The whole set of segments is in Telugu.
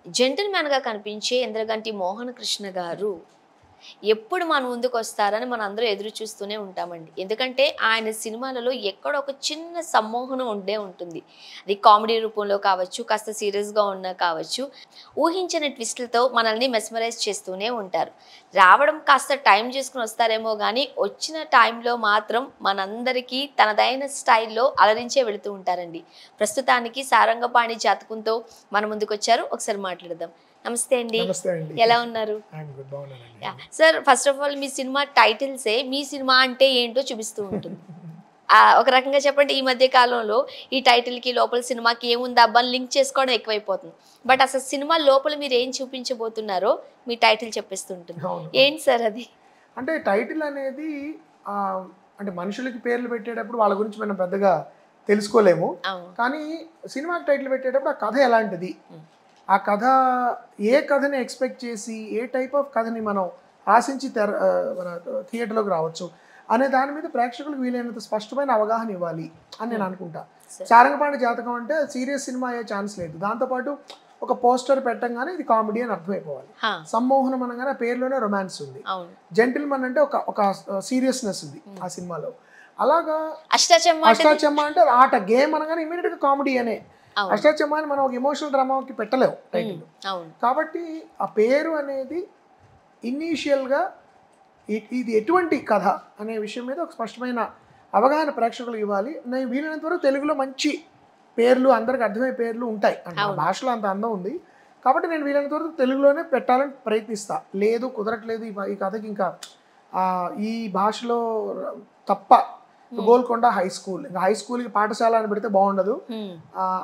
జెంటిల్‌మ్యాన్‌గా కనిపించే ఇంద్రగంటి మోహన కృష్ణ గారు ఎప్పుడు మన ముందుకొస్తారని మనందరూ ఎదురు చూస్తూనే ఉంటామండి. ఎందుకంటే ఆయన సినిమాలలో ఎక్కడో ఒక చిన్న సమ్మోహనం ఉండే ఉంటుంది. అది కామెడీ రూపంలో కావచ్చు, కాస్త సీరియస్‌గా ఉన్నా కావచ్చు. ఊహించని ట్విస్ట్‌లతో మనల్ని మెస్మరైజ్ చేస్తూనే ఉంటారు. రావడం కాస్త టైం చేసుకొని వస్తారేమో గానీ, వచ్చిన టైంలో మాత్రం మనందరికీ తనదైన స్టైల్‌లో అలరించే వెళుతూ ఉంటారండి. ప్రస్తుతానికి సారంగపాణి జాతకంతో మన ముందుకొచ్చారు. ఒకసారి మాట్లాడదాం. నమస్తే అండి. నమస్తే అండి. ఎలా ఉన్నారు? ఐఎమ్ గుడ్, బాగున్నానండి. సార్, ఫస్ట్ ఆఫ్ ఆల్ మీ సినిమా టైటిల్సే మీ సినిమా అంటే ఏంటో చూపిస్తూ ఉంటుంది. ఒక రకంగా చెప్పండి, ఈ మధ్య కాలంలో ఈ టైటిల్‌కి లోపల సినిమాకి ఏముంది అబ్బా అని లింక్ చేసుకోవడం ఎక్కువైపోతుంది. బట్ అసలు సినిమా లోపల మీరు ఏం చూపించబోతున్నారో మీ టైటిల్ చెప్పేస్తుంటుంది. అవును. ఏంటి సార్ అది? అంటే టైటిల్ అనేది అంటే మనుషులకి పేర్లు పెట్టేటప్పుడు వాళ్ళ గురించి మనం పెద్దగా తెలుసుకోలేము. అవును. కానీ సినిమాకి టైటిల్ పెట్టేటప్పుడు ఆ కథ ఎలాంటిది, ఆ కథ ఏ కథని ఎక్స్పెక్ట్ చేసి ఏ టైప్ ఆఫ్ కథని మనం ఆశించి మన థియేటర్లోకి రావచ్చు అనే దాని మీద ప్రేక్షకులకు వీలైనంత స్పష్టమైన అవగాహన ఇవ్వాలి అని నేను అనుకుంటా. సారంగపాణి జాతకం అంటే సీరియస్ సినిమా అయ్యే ఛాన్స్ లేదు. దాంతోపాటు ఒక పోస్టర్ పెట్టంగానే ఇది కామెడీ అని అర్థమైపోవాలి. సమ్మోహనం అనగానే ఆ పేరులోనే రొమాన్స్ ఉంది. జెంటిల్మన్ అంటే ఒక సీరియస్నెస్ ఉంది ఆ సినిమాలో. అలాగా అష్టాచెమ్మ అంటే ఆట గేమ్ అనగానే ఇమీడియట్ గా కామెడీ అనే. అష్టాచెమ్మ అని మనం ఒక ఎమోషనల్ డ్రామాకి పెట్టలేము టైటిల్. కాబట్టి ఆ పేరు అనేది ఇనీషియల్ గా ఇది ఎటువంటి కథ అనే విషయం మీద ఒక స్పష్టమైన అవగాహన ప్రేక్షకులకు ఇవ్వాలి. నేను వీలైనంత వరకు తెలుగులో మంచి పేర్లు, అందరికి అర్థమయ్యే పేర్లు ఉంటాయి. అంటే భాషలో అంత అందం ఉంది కాబట్టి నేను వీలైనంత వరకు తెలుగులోనే పెట్టాలని ప్రయత్నిస్తా. లేదు కుదరట్లేదు ఈ కథకి ఇంకా ఈ భాషలో తప్ప గోల్కొండ హై స్కూల్, ఇంకా హై స్కూల్కి పాఠశాల అని పెడితే బాగుండదు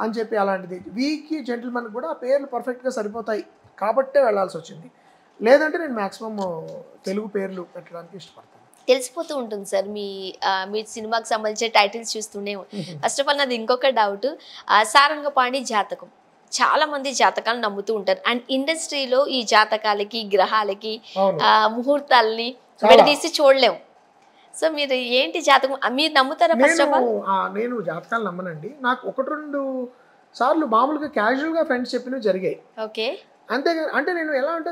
అని చెప్పి అలాంటిది. వీకి జెంటిల్మెన్ కూడా ఆ పేర్లు పర్ఫెక్ట్గా సరిపోతాయి కాబట్టే వెళ్ళాల్సి వచ్చింది. లేదంటే నేను మ్యాక్సిమం తెలుగు పేర్లు పెట్టడానికి ఇష్టపడతాను. తెలిసిపోతూ ఉంటుంది సార్ మీ సినిమాకి సంబంధించిన టైటిల్స్ చూస్తూనే. ఫస్ట్ ఆఫ్ ఆల్ నాది ఇంకొక డౌట్. సారంగపాణి జాతకం, చాలా మంది జాతకాలు నమ్ముతూ ఉంటారు. అండ్ ఇండస్ట్రీలో ఈ జాతకాలకి, గ్రహాలకి, ముహూర్తాలని విడదీసి చూడలేము. సో మీరు ఏంటి జాతకం మీరు నమ్ముతారా? ఫస్ట్ ఆఫ్ ఆల్ నేను జాతకాలు నమ్మనండి. నాకు 1-2 సార్లు మామూలుగా క్యాజువల్ గా ఫ్రెండ్స్ చెప్పినవి జరిగాయి. ఓకే. అంతేగా. అంటే నేను ఎలా అంటే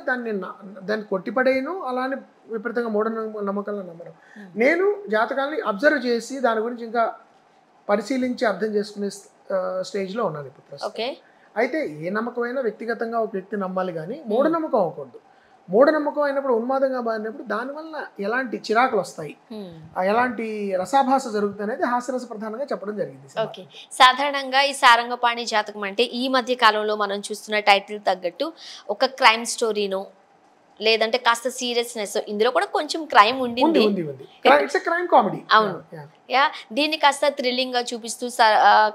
దాన్ని కొట్టిపడేయను, అలానే విపరీతంగా నమ్మకాలను నమ్మను. నేను జాతకాలని అబ్జర్వ్ చేసి దాని గురించి ఇంకా పరిశీలించి అర్థం చేసుకునే స్టేజ్లో ఉన్నాను ఇప్పుడు ప్రస్తుతం. అయితే ఏ నమ్మకమైనా వ్యక్తిగతంగా ఒక వ్యక్తి నమ్మాలి కానీ మూఢనమ్మకం అవ్వకూడదు. మూఢనమ్మకం అయినప్పుడు, ఉన్మాదంగా మారినప్పుడు దానివల్ల ఎలాంటి చిరాకులు వస్తాయి, ఎలాంటి రసాభాస జరుగుతుంది అనేది హాస్యరస ప్రధానంగా చెప్పడం జరిగింది. ఓకే. సాధారణంగా ఈ సారంగపాణి జాతకం అంటే ఈ మధ్య కాలంలో మనం చూస్తున్న టైటిల్ తగ్గట్టు ఒక క్రైమ్ స్టోరీనో లేదంటే కాస్త సీరియస్నెస్, ఇందులో కూడా కొంచెం క్రైమ్ ఉండింది. అవును. దీన్ని కాస్త థ్రిల్లింగ్ గా చూపిస్తూ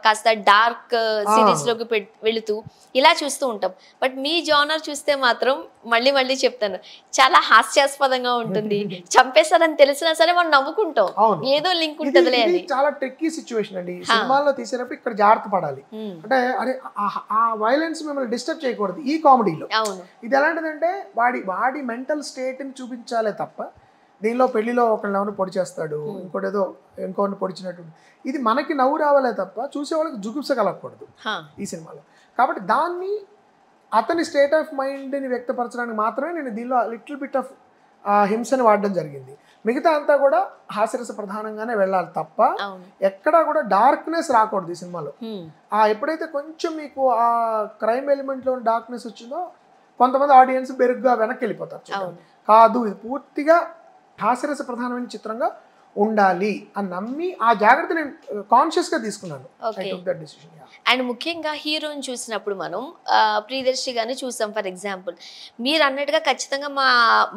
కాస్త డార్క్ సిరీస్ లోకి వెళుతూ ఇలా చూస్తూ ఉంటాం. బట్ మీ జానర్ చూస్తే మాత్రం మళ్ళీ చెప్తాను, చాలా హాస్యాస్పదంగా ఉంటుంది. చంపేస్తారని తెలిసినా సరే మనం నవ్వుకుంటాం, ఏదో లింక్ ఉంటదిలే అని. చాలా ట్రిక్కీ సిచ్యువేషన్ అండి. సినిమాల్లో తీసేటప్పుడు ఇక్కడ జాగ్రత్త పడాలి. అంటే అరే ఆ వైలెన్స్ మిమ్మల్ని డిస్టర్బ్ చేయకూడదు ఈ కామెడీలో. ఇది ఎలాంటిదంటే వాడి మెంటల్ స్టేట్ ని చూపించాలే తప్ప దీనిలో పెళ్లిలో ఒకళ్ళని ఎవరిని పొడి చేస్తాడు, ఇంకోటి పొడిచినట్టు, ఇది మనకి నవ్వు రావాలే తప్ప చూసే వాళ్ళకి జుగుప్స కలగకూడదు ఈ సినిమాలో. కాబట్టి దాన్ని అతని స్టేట్ ఆఫ్ మైండ్ని వ్యక్తపరచడానికి మాత్రమే నేను దీనిలో లిటిల్ బిట్ ఆఫ్ హింసని వాడడం జరిగింది. మిగతా అంతా కూడా హాస్యరస ప్రధానంగానే వెళ్ళాలి తప్ప ఎక్కడా కూడా డార్క్నెస్ రాకూడదు ఈ సినిమాలో. ఎప్పుడైతే కొంచెం మీకు ఆ క్రైమ్ ఎలిమెంట్లో డార్క్నెస్ వచ్చిందో కొంతమంది ఆడియన్స్ బెరుగ్గా వెనక్కి వెళ్ళిపోతారు. కాదు, ఇది పూర్తిగా హాస్యరస ప్రధానమైన చిత్రంగా ఉండాలి అని నమ్మి ఆ జాగ్రత్త నేను కాన్షియస్గా తీసుకున్నాను. అండ్ ముఖ్యంగా హీరోని చూసినప్పుడు మనం ప్రియదర్శి గారిని చూసాం ఫర్ ఎగ్జాంపుల్. మీరు అన్నట్టుగా ఖచ్చితంగా మా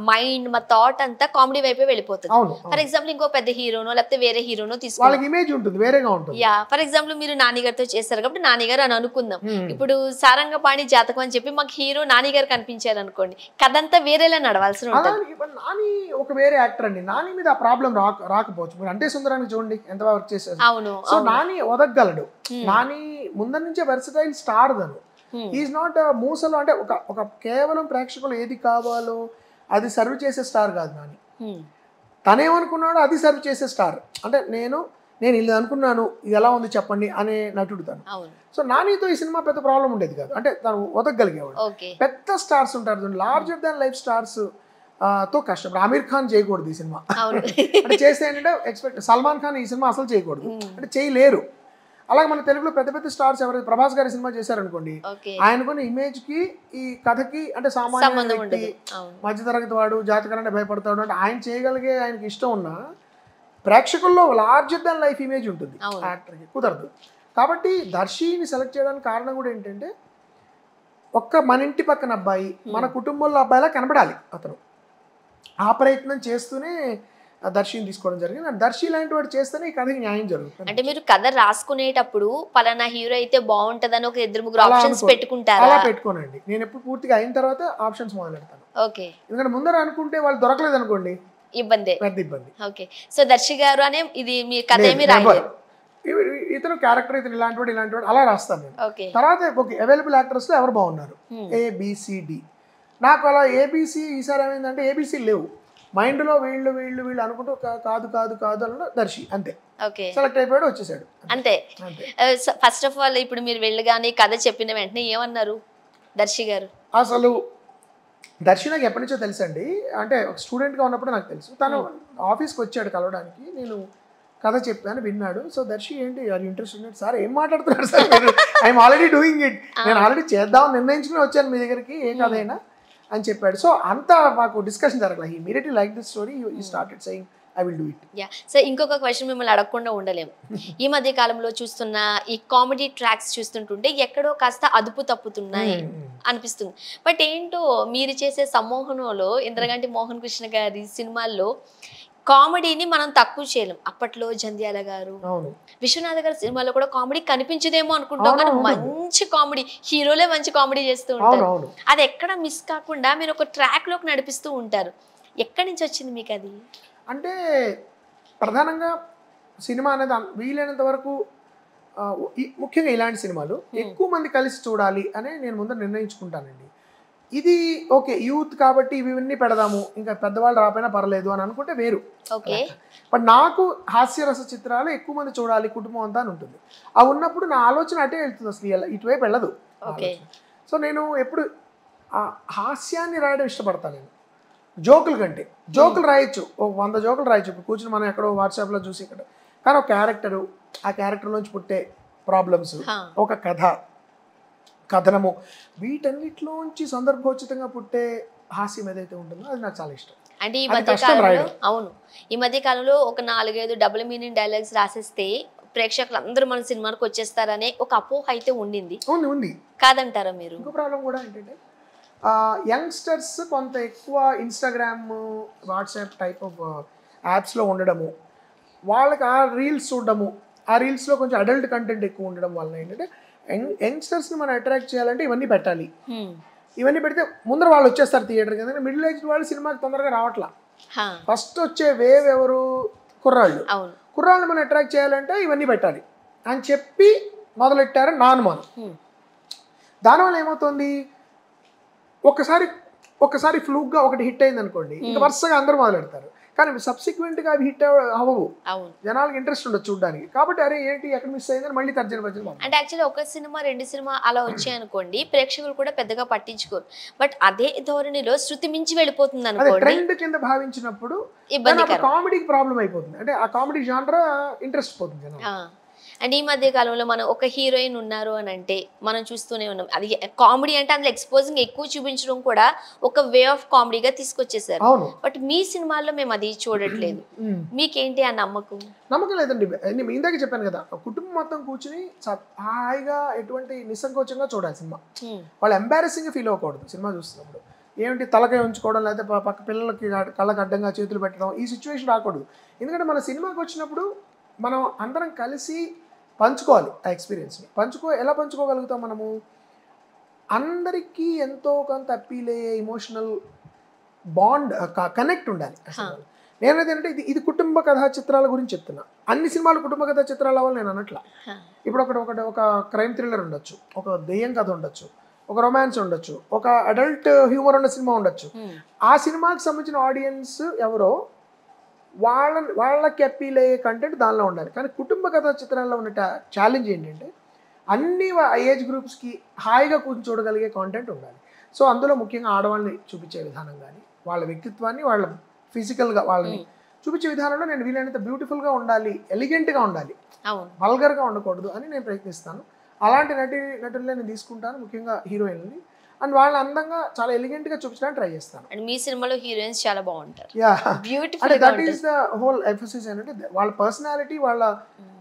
మైండ్, మా థాట్ అంతా కామెడీ వైపే వెళ్ళిపోతుంది. ఫర్ ఎగ్జాంపుల్ ఇంకో పెద్ద హీరోనో లేకపోతే వేరే హీరోనో తీసుకుంటాం, ఇమేజ్ ఉంటుంది, వేరేగా ఉంటుంది. ఫర్ ఎగ్జాంపుల్ మీరు నానిగారితో చేస్తారు కాబట్టి నానిగారు అని అనుకుందాం. ఇప్పుడు సారంగపాణి జాతకం అని చెప్పి మాకు హీరో నానిగారు కనిపించారు అనుకోండి, కథ అంతా వేరేలా నడవాల్సి ఉంటుంది. నాని ఒక వేరే యాక్టర్ అండి, నాని మీద ఆ ప్రాబ్లం రాకపోవచ్చు. మీరు అంటే సుందరానికి చూడండి ఎంత వర్క్ చేశారు. సో నాని ఒదగగలడు. నాని ముందర నుంచే వెర్సటైల్ స్టార్ తను. ఈజ్ నాట్ మూసలో అంటే ఒక కేవలం ప్రేక్షకులు ఏది కావాలో అది సర్వ్ చేసే స్టార్ కాదు నాని. తనేమనుకున్నాడో అది సర్వ్ చేసే స్టార్. అంటే నేను నేను ఇది అనుకున్నాను, ఇది ఎలా ఉంది చెప్పండి అనే నటుడు తను. అవును. సో నానితో ఈ సినిమా పెద్ద ప్రాబ్లం ఉండేది కాదు, అంటే తను వదగలిగేవాడు. ఓకే. పెద్ద స్టార్స్ ఉంటారు, లార్జర్ దాన్ లైఫ్ స్టార్స్ తో కష్టం. ఇప్పుడు ఆమీర్ ఖాన్ చేయకూడదు ఈ సినిమా. అవును. అంటే చేస్తే ఏంటంటే ఎక్స్పెక్ట్, సల్మాన్ ఖాన్ ఈ సినిమా అసలు చేయకూడదు, అంటే చేయలేరు. అలాగే మన తెలుగులో పెద్ద పెద్ద స్టార్స్ ఎవరైతే ప్రభాస్ గారి సినిమా చేశారనుకోండి, ఓకే. ఆయనకున్న ఇమేజ్ కి ఈ కథకి అంటే సామాన్య సంబంధం వ్యక్తి, ఉండదు. అవును. మధ్యతరగతి వాడు, జాతకాలంటే భయపడతాడు అంటే ఆయన చేయగలిగే, ఆయనకి ఇష్టం ఉన్నా ప్రేక్షకుల్లో లార్జర్ దాన్ లైఫ్ ఇమేజ్ ఉంటుంది, అవును. యాక్టర్కి కుదరదు. కాబట్టి దర్శిని సెలెక్ట్ చేయడానికి కారణం కూడా ఏంటంటే, ఒక్క మన ఇంటి పక్కన అబ్బాయి, మన కుటుంబంలో అబ్బాయిలా కనబడాలి అతను. ఆ ప్రయత్నం చేస్తూనే ఆ దర్శిని తీసుకోవడం జరిగింది. అండ్ దర్శి లాంటి వాడు చేస్తేనే ఈ కథకి న్యాయం జరుగుతుంది. అంటే మీరు కథ రాసుకునేటప్పుడు పలానా హీరో అయితే బాగుంటదని ఒక 2-3 అలా ఆప్షన్స్ అనుకో- పెట్టుకుంటారా? అలా పెట్టుకోనండి. నేను ఎప్పుడు పూర్తిగా అయిన తర్వాత ఆప్షన్స్ మొదలెడతాను. ఓకే. ఎందుకంటే ముందర అనుకుంటే వాళ్ళు దొరకలేదు అనుకోండి, ఇబ్బందే. పెద్ద ఇబ్బంది. ఓకే. సో దర్శి గారు అనే ఇది మీ కథ లేదు, ఏమి never. రాయలేదు. ఇతను క్యారెక్టర్, ఇతను ఇలాంటి వాడు అలా రాస్తాను నేను. ఓకే. తర్వాత ఓకే అవైలబుల్ యాక్టర్స్లో ఎవరు బాగున్నారు, ఏబిసిడి. నాకు అలా ఏబిసి ఈసారి ఏమైందంటే ఏబిసి లేవు మైండ్లో, వీళ్ళు వీళ్ళు వీళ్ళు అనుకుంటూ కాదు కాదు కాదు అన్న దర్శి అంతే ఓకే. సెలెక్ట్ అయిపోయాడు, వచ్చేసాడు అంతే. అంతే. ఫస్ట్ ఆఫ్ ఆల్ ఇప్పుడు మీరు వెళ్ళగానే కథ చెప్పిన వెంటనే ఏమన్నారు దర్శి గారు? అసలు దర్శి నాకు ఎప్పటి నుంచో తెలుసండి, అంటే ఒక స్టూడెంట్గా ఉన్నప్పుడు నాకు తెలుసు. తను ఆఫీస్కి వచ్చాడు కలవడానికి, నేను కథ చెప్పాను, విన్నాడు. సో దర్శి ఏంటి ఆర్ ఇంట్రెస్టెడ్ సార్, ఏం మాట్లాడుతున్నారు సార్ మీరు, ఐఎమ్ ఆల్రెడీ డూయింగ్ ఇట్, నేను ఆల్రెడీ చేద్దామని నిర్ణయించుకుని వచ్చాను మీ దగ్గరికి, ఏ కథ అయినా అని చెప్పాడు. సో అంతా మాకు డిస్కషన్ జరగలేదు. He immediately like this story, he started saying I will do it. Yeah. So ఇంకొక క్వశ్చన్ మిమ్మల్ని అడగకుండా ఉండలేము. ఈ మధ్య కాలంలో చూస్తున్న ఈ కామెడీ ట్రాక్స్ చూస్తుంటుంటే ఎక్కడో కాస్త అదుపు తప్పుతున్నాయి అనిపిస్తుంది. బట్ ఏంటో మీరు చేసే సమ్మోహనంలో ఇంద్రగంటి మోహన్ కృష్ణ గారి సినిమాల్లో కామెడీని మనం తక్కువ చేయలేం. అప్పట్లో జంధ్యాల గారు, విశ్వనాథ గారి సినిమాలో కూడా కామెడీ కనిపించదేమో అనుకుంటాం, కానీ మంచి కామెడీ, హీరోలే మంచి కామెడీ చేస్తూ ఉంటారు. అది ఎక్కడ మిస్ కాకుండా మీరు ఒక ట్రాక్ లోకి నడిపిస్తూ ఉంటారు. ఎక్కడి నుంచి వచ్చింది మీకు అది? అంటే ప్రధానంగా సినిమా అనేది వీలైనంత వరకు ముఖ్యంగా ఇలాంటి సినిమాలు ఎక్కువ మంది కలిసి చూడాలి అని నేను ముందర నిర్ణయించుకుంటానండి. ఇది ఓకే యూత్ కాబట్టి ఇవన్నీ పెడదాము, ఇంకా పెద్దవాళ్ళు రాపోయినా పర్లేదు అని అనుకుంటే వేరు. బట్ నాకు హాస్యరస చిత్రాలు ఎక్కువ మంది చూడాలి కుటుంబం అంతా అని ఉంటుంది. అవి ఉన్నప్పుడు నా ఆలోచన అటే వెళ్తుంది, అసలు ఇటువైపు వెళ్ళదు. సో నేను ఎప్పుడు హాస్యాన్ని రాయడం ఇష్టపడతాను. నేను జోకుల కంటే జోకులు రాయొచ్చు, ఒక 100 జోకులు రాయొచ్చు ఇప్పుడు కూర్చుని మనం ఎక్కడో వాట్సాప్లో చూసి ఇక్కడ. కానీ ఒక క్యారెక్టరు, ఆ క్యారెక్టర్లోంచి పుట్టే ప్రాబ్లమ్స్, ఒక కథనము, వీటన్నిటిలోంచి సందర్భోచితంగా పుట్టే హాస్యం ఏదైతే ఉంటుందో అది నాకు చాలా ఇష్టం. అంటే ఈ మధ్య కాలంలో అవును, ఈ మధ్య కాలంలో ఒక 4-5 డబుల్ మీనింగ్ డైలాగ్స్ రాసేస్తే ప్రేక్షకులు అందరూ మన సినిమాకి వచ్చేస్తారనే ఒక అపోహ అయితే ఉండింది. ఉంది కాదంటారా మీరు? ఇంకో ప్రాబ్లం కూడా ఏంటంటే యంగ్స్టర్స్ కొంత ఎక్కువ ఇన్స్టాగ్రామ్, వాట్సాప్ టైప్ ఆఫ్ యాప్స్లో ఉండడము, వాళ్ళకి ఆ రీల్స్ చూడడము, ఆ రీల్స్లో కొంచెం అడల్ట్ కంటెంట్ ఎక్కువ ఉండడం వల్ల ఏంటంటే యంగ్స్టర్స్ని మనం అట్రాక్ట్ చేయాలంటే ఇవన్నీ పెట్టాలి. ఇవన్నీ పెడితే ముందర వాళ్ళు వచ్చేస్తారు థియేటర్కి. ఎందుకంటే మిడిల్ ఏజ్ వాళ్ళు సినిమాకి తొందరగా రావట్లా. ఫస్ట్ వచ్చే వేవ్ ఎవరు? కుర్రాళ్ళు మనం అట్రాక్ట్ చేయాలంటే ఇవన్నీ పెట్టాలి అని చెప్పి మొదలెట్టారని నా అనుమానం. దానివల్ల ఏమవుతుంది, ఒక్కసారి ఫ్లూక్గా ఒకటి హిట్ అయింది అనుకోండి, ఇంకా వరుసగా అందరూ మొదలెడతారు. కానీ సబ్సిక్వెంట్గా అవి హిట్ అవ్వవు, జనాలకి ఇంట్రెస్ట్ ఉండదు చూడడానికి. కాబట్టి అరే ఏంటి ఎక్కడ మిస్ అయిందని మళ్ళీ తర్జన. అంటే యాక్చువల్లీ ఒక సినిమా 2 సినిమా అలా వచ్చాయనుకోండి, ప్రేక్షకులు కూడా పెద్దగా పట్టించుకోరు. బట్ అదే ధోరణిలో శృతి మించి వెళ్ళిపోతుంది అనుకోండి, ట్రెండ్ కింద భావించినప్పుడు కామెడీకి ప్రాబ్లం అయిపోతుంది. అంటే ఆ కామెడీ జానర్ ఇంట్రెస్ట్ పోతుంది జనాలు. అండ్ ఈ మధ్య కాలంలో మనం ఒక హీరోయిన్ ఉన్నారు అని అంటే మనం చూస్తూనే ఉన్నాం. అది కామెడీ అంటే అందులో ఎక్స్పోజింగ్ ఎక్కువ చూపించడం కూడా ఒక వే ఆఫ్ కామెడీగా తీసుకొచ్చేసారు. బట్ మీ సినిమాల్లో మేము అది చూడట్లేదు. మీకేంటి ఆ నమ్మకం లేదండి. నేను ఇందాక చెప్పాను కదా, కుటుంబం మొత్తం కూర్చుని హాయిగా ఎటువంటి నిస్సంకోచంగా చూడాలి సినిమా. వాళ్ళు ఎంబారెసింగ్ ఫీల్ అవ్వకూడదు సినిమా చూస్తున్నప్పుడు. ఏమిటి తలకాయ ఉంచుకోవడం, లేకపోతే పక్క పిల్లలకి కళ్ళకు అడ్డంగా చేతులు పెట్టడం, ఈ సిచ్యువేషన్ రాకూడదు. ఎందుకంటే మన సినిమాకి వచ్చినప్పుడు మనం అందరం కలిసి పంచుకోవాలి ఆ ఎక్స్పీరియన్స్ని. ఎలా పంచుకోగలుగుతాం మనము? అందరికీ ఎంతో కొంత అప్పీల్ అయ్యే ఇమోషనల్ బాండ్, కనెక్ట్ ఉండాలి. నేనైతే అంటే ఇది కుటుంబ కథా చిత్రాల గురించి చెప్తున్నా. అన్ని సినిమాలు కుటుంబ కథా చిత్రాల వల్ల నేను అనట్లా. ఇప్పుడు ఒక క్రైమ్ థ్రిల్లర్ ఉండొచ్చు, ఒక దెయ్యం కథ ఉండొచ్చు, ఒక రొమాన్స్ ఉండొచ్చు, ఒక అడల్ట్ హ్యూమర్ ఉన్న సినిమా ఉండొచ్చు. ఆ సినిమాకి సంబంధించిన ఆడియన్స్ ఎవరో వాళ్ళకి అప్పీల్ అయ్యే కంటెంట్ దానిలో ఉండాలి. కానీ కుటుంబ కథా చిత్రాల్లో ఉన్న ఛాలెంజ్ ఏంటంటే అన్ని ఏజ్ గ్రూప్స్కి హాయిగా కూర్చొని చూడగలిగే కాంటెంట్ ఉండాలి. సో అందులో ముఖ్యంగా ఆడవాళ్ళని చూపించే విధానం కానీ వాళ్ళ వ్యక్తిత్వాన్ని వాళ్ళ ఫిజికల్గా వాళ్ళని చూపించే విధానంలో నేను వీలైనంత బ్యూటిఫుల్గా ఉండాలి, ఎలిగెంట్గా ఉండాలి, వల్గర్గా ఉండకూడదు అని నేను ప్రయత్నిస్తాను. అలాంటి నటులనే నేను తీసుకుంటాను, ముఖ్యంగా హీరోయిన్ని. అండ్ వాళ్ళ అందంగా చాలా ఎలిగెంట్గా చూపించడానికి ట్రై చేస్తాను. అండ్ మీ సినిమాలో హీరోయిన్స్ చాలా బాగుంటారు. అంటే that is the whole emphasis ఏంటంటే వాళ్ళ పర్సనాలిటీ,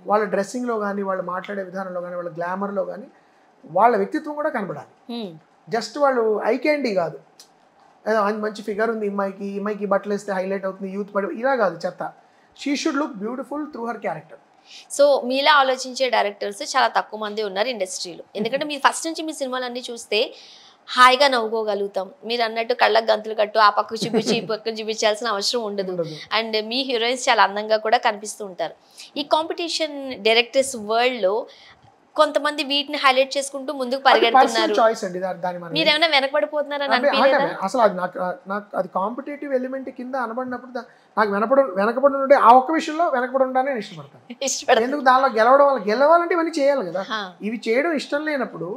వాళ్ళ డ్రెస్సింగ్లో కానీ, వాళ్ళు మాట్లాడే విధానంలో కానీ, వాళ్ళ గ్లామర్లో కానీ వాళ్ళ వ్యక్తిత్వం కూడా కనబడాలి. జస్ట్ వాళ్ళు ఐ క్యాండీ కాదు, మంచి ఫిగర్ ఉంది అమ్మాయికి బట్టలు వేస్తే హైలైట్ అవుతుంది, యూత్ పడి ఇలా కాదు చెత్త. She should look beautiful through her character. So మీలా ఆలోచించే డైరెక్టర్స్ చాలా తక్కువ మంది ఉన్నారు ఇండస్ట్రీలో. ఎందుకంటే మీరు ఫస్ట్ నుంచి మీ సినిమాలన్నీ చూస్తే హాయిగా నవ్వుకోగలుగుతాం. మీరు అన్నట్టు కళ్ళకు గంతులు కట్టు ఆ పక్కకు చూపించి ఈ పక్కకు చూపించాల్సిన అవసరం ఉండదు. అండ్ మీ హీరోయిన్స్ చాలా అందంగా కూడా కనిపిస్తూ ఉంటారు. ఈ కాంపిటీషన్ డైరెక్టర్స్ వరల్డ్లో కొంతమంది వీటిని హైలైట్ చేసుకుంటూ ముందుకు పరిగెడుతున్నారు. మీరు ఏమైనా వెనకబడిపోతున్నారని అనిపించలేదా? అసలు అది నాకు అది కాంపిటేటివ్ ఎలిమెంట్ కింద అనబడినప్పుడు నాకు వెనకబడి ఉంటే ఆ ఒక్క విషయంలో వెనకబడి ఉండాలని నేను ఇష్టపడతాను. ఎందుకు దానిలో గెలవాలంటే ఇవన్నీ చేయాలి కదా. ఇవి చేయడం ఇష్టం లేనప్పుడు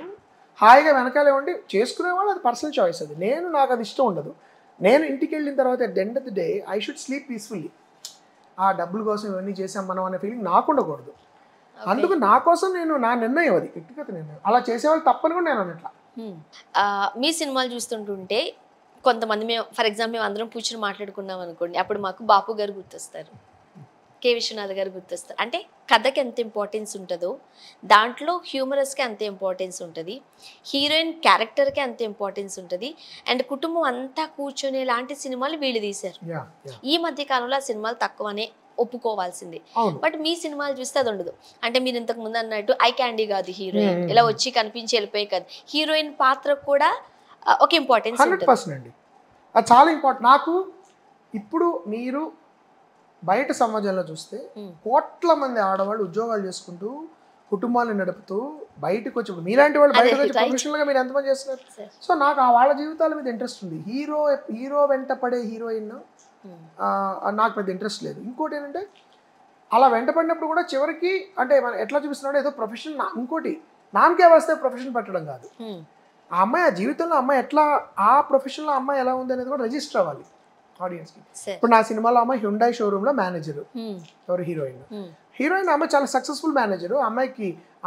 హాయిగా వెనకాలే ఉండి చేసుకునేవాళ్ళు, అది పర్సనల్ చాయిస్. అది నాకు అది ఇష్టం ఉండదు. నేను ఇంటికి వెళ్ళిన తర్వాత at the end of the day I should sleep peacefully. ఆ డబ్బుల కోసం ఇవన్నీ చేసాం మనం అనే ఫీలింగ్ నాకు ఉండకూడదు. అందుకు నా కోసం నా నిర్ణయం, అది వ్యక్తిగత నిర్ణయం. అలా చేసేవాళ్ళు తప్పని కూడా నేను అన్నట్లా. మీ సినిమాలు చూస్తుంటుంటే కొంతమంది మేము ఫర్ ఎగ్జాంపుల్ మేము అందరం కూర్చొని మాట్లాడుకున్నాం అనుకోండి, అప్పుడు మాకు బాపు గారు గుర్తొస్తారు, కె విశ్వనాథ్ గారు గుర్తొస్తారు. అంటే కథకి ఎంత ఇంపార్టెన్స్ ఉంటుందో దాంట్లో హ్యూమరస్కి అంత ఇంపార్టెన్స్ ఉంటుంది, హీరోయిన్ క్యారెక్టర్కి అంత ఇంపార్టెన్స్ ఉంటుంది. అండ్ కుటుంబం అంతా కూర్చొని లాంటి సినిమాలు వీళ్ళు తీశారు. ఈ మధ్య కాలంలో ఆ సినిమాలు తక్కువనే ఒప్పుకోవాల్సిందే. బట్ మీ సినిమాలు చూస్తే అది ఉండదు. అంటే మీరు ఇంతకు ముందు అన్నట్టు ఐ క్యాండీ కాదు హీరోయిన్, ఇలా వచ్చి కనిపించి వెళ్ళిపోయి కాదు, హీరోయిన్ పాత్ర కూడా ఒక ఇంపార్టెన్స్ 100% అండి. అది చాలా ఇంపార్టెంట్. నాకు ఇప్పుడు మీరు బయట సమాజంలో చూస్తే కోట్ల మంది ఆడవాళ్ళు ఉద్యోగాలు చేసుకుంటూ కుటుంబాలను నడుపుతూ బయటకు వచ్చి, మీలాంటి వాళ్ళు బయటకు వచ్చి ప్రొఫెషనల్గా మీరు ఎంతమంది చేస్తున్నారు. సో నాకు వాళ్ళ జీవితాల మీద ఇంట్రెస్ట్ ఉంది. హీరో వెంట పడే హీరోయిన్ నాకు పెద్ద ఇంట్రెస్ట్ లేదు. ఇంకోటి ఏంటంటే అలా వెంటపడినప్పుడు కూడా చివరికి అంటే మనం ఎట్లా చూపిస్తున్నాడో ఏదో ప్రొఫెషన్, ఇంకోటి నామకే వస్తే ప్రొఫెషన్ పెట్టడం కాదు. ఆ అమ్మాయి ఆ జీవితంలో అమ్మాయి ఎట్లా, ఆ ప్రొఫెషన్లో అమ్మాయి ఎలా ఉంది అనేది కూడా రిజిస్టర్ అవ్వాలి ఆడియన్స్కి. ఇప్పుడు నా సినిమాలో అమ్మాయి హ్యుండాయ్ షోరూంలో మేనేజర్, ఎవరు హీరోయిన్ అమ్మాయి చాలా సక్సెస్ఫుల్ మేనేజరు. ఆ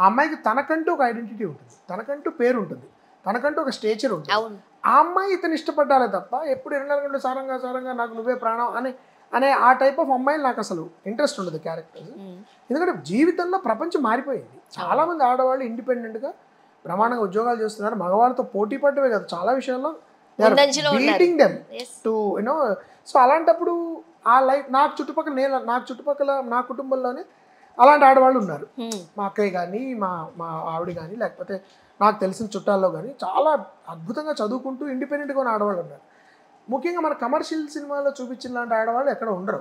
అమ్మాయికి తనకంటూ ఒక ఐడెంటిటీ ఉంటుంది, తనకంటూ పేరు ఉంటుంది, తనకంటూ ఒక స్టేచర్ ఉంటుంది. ఆ అమ్మాయి ఇతను ఇష్టపడ్డాలే తప్ప ఎప్పుడు 24 గంటలు సారంగా నాకు నువ్వే ప్రాణం అనే ఆ టైప్ ఆఫ్ అమ్మాయిలు నాకు అసలు ఇంట్రెస్ట్ ఉండదు క్యారెక్టర్స్. ఎందుకంటే జీవితంలో ప్రపంచం మారిపోయింది. చాలామంది ఆడవాళ్ళు ఇండిపెండెంట్గా బ్రహ్మాండంగా ఉద్యోగాలు చేస్తున్నారు. మగవాళ్ళతో పోటీ పడటమే కాదు, చాలా విషయాల్లో beating them to you know. So అలాంటప్పుడు ఆ లైఫ్ నాకు చుట్టుపక్కల నా కుటుంబంలోనే అలాంటి ఆడవాళ్ళు ఉన్నారు. మా అక్కయ్య కానీ మా ఆవిడ కానీ, లేకపోతే నాకు తెలిసిన చుట్టాల్లో కానీ చాలా అద్భుతంగా చదువుకుంటూ ఇండిపెండెంట్గా ఉన్న ఆడవాళ్ళు ఉన్నారు. ముఖ్యంగా మన కమర్షియల్ సినిమాలో చూపించిన లాంటి ఆడవాళ్ళు ఎక్కడ ఉండరు.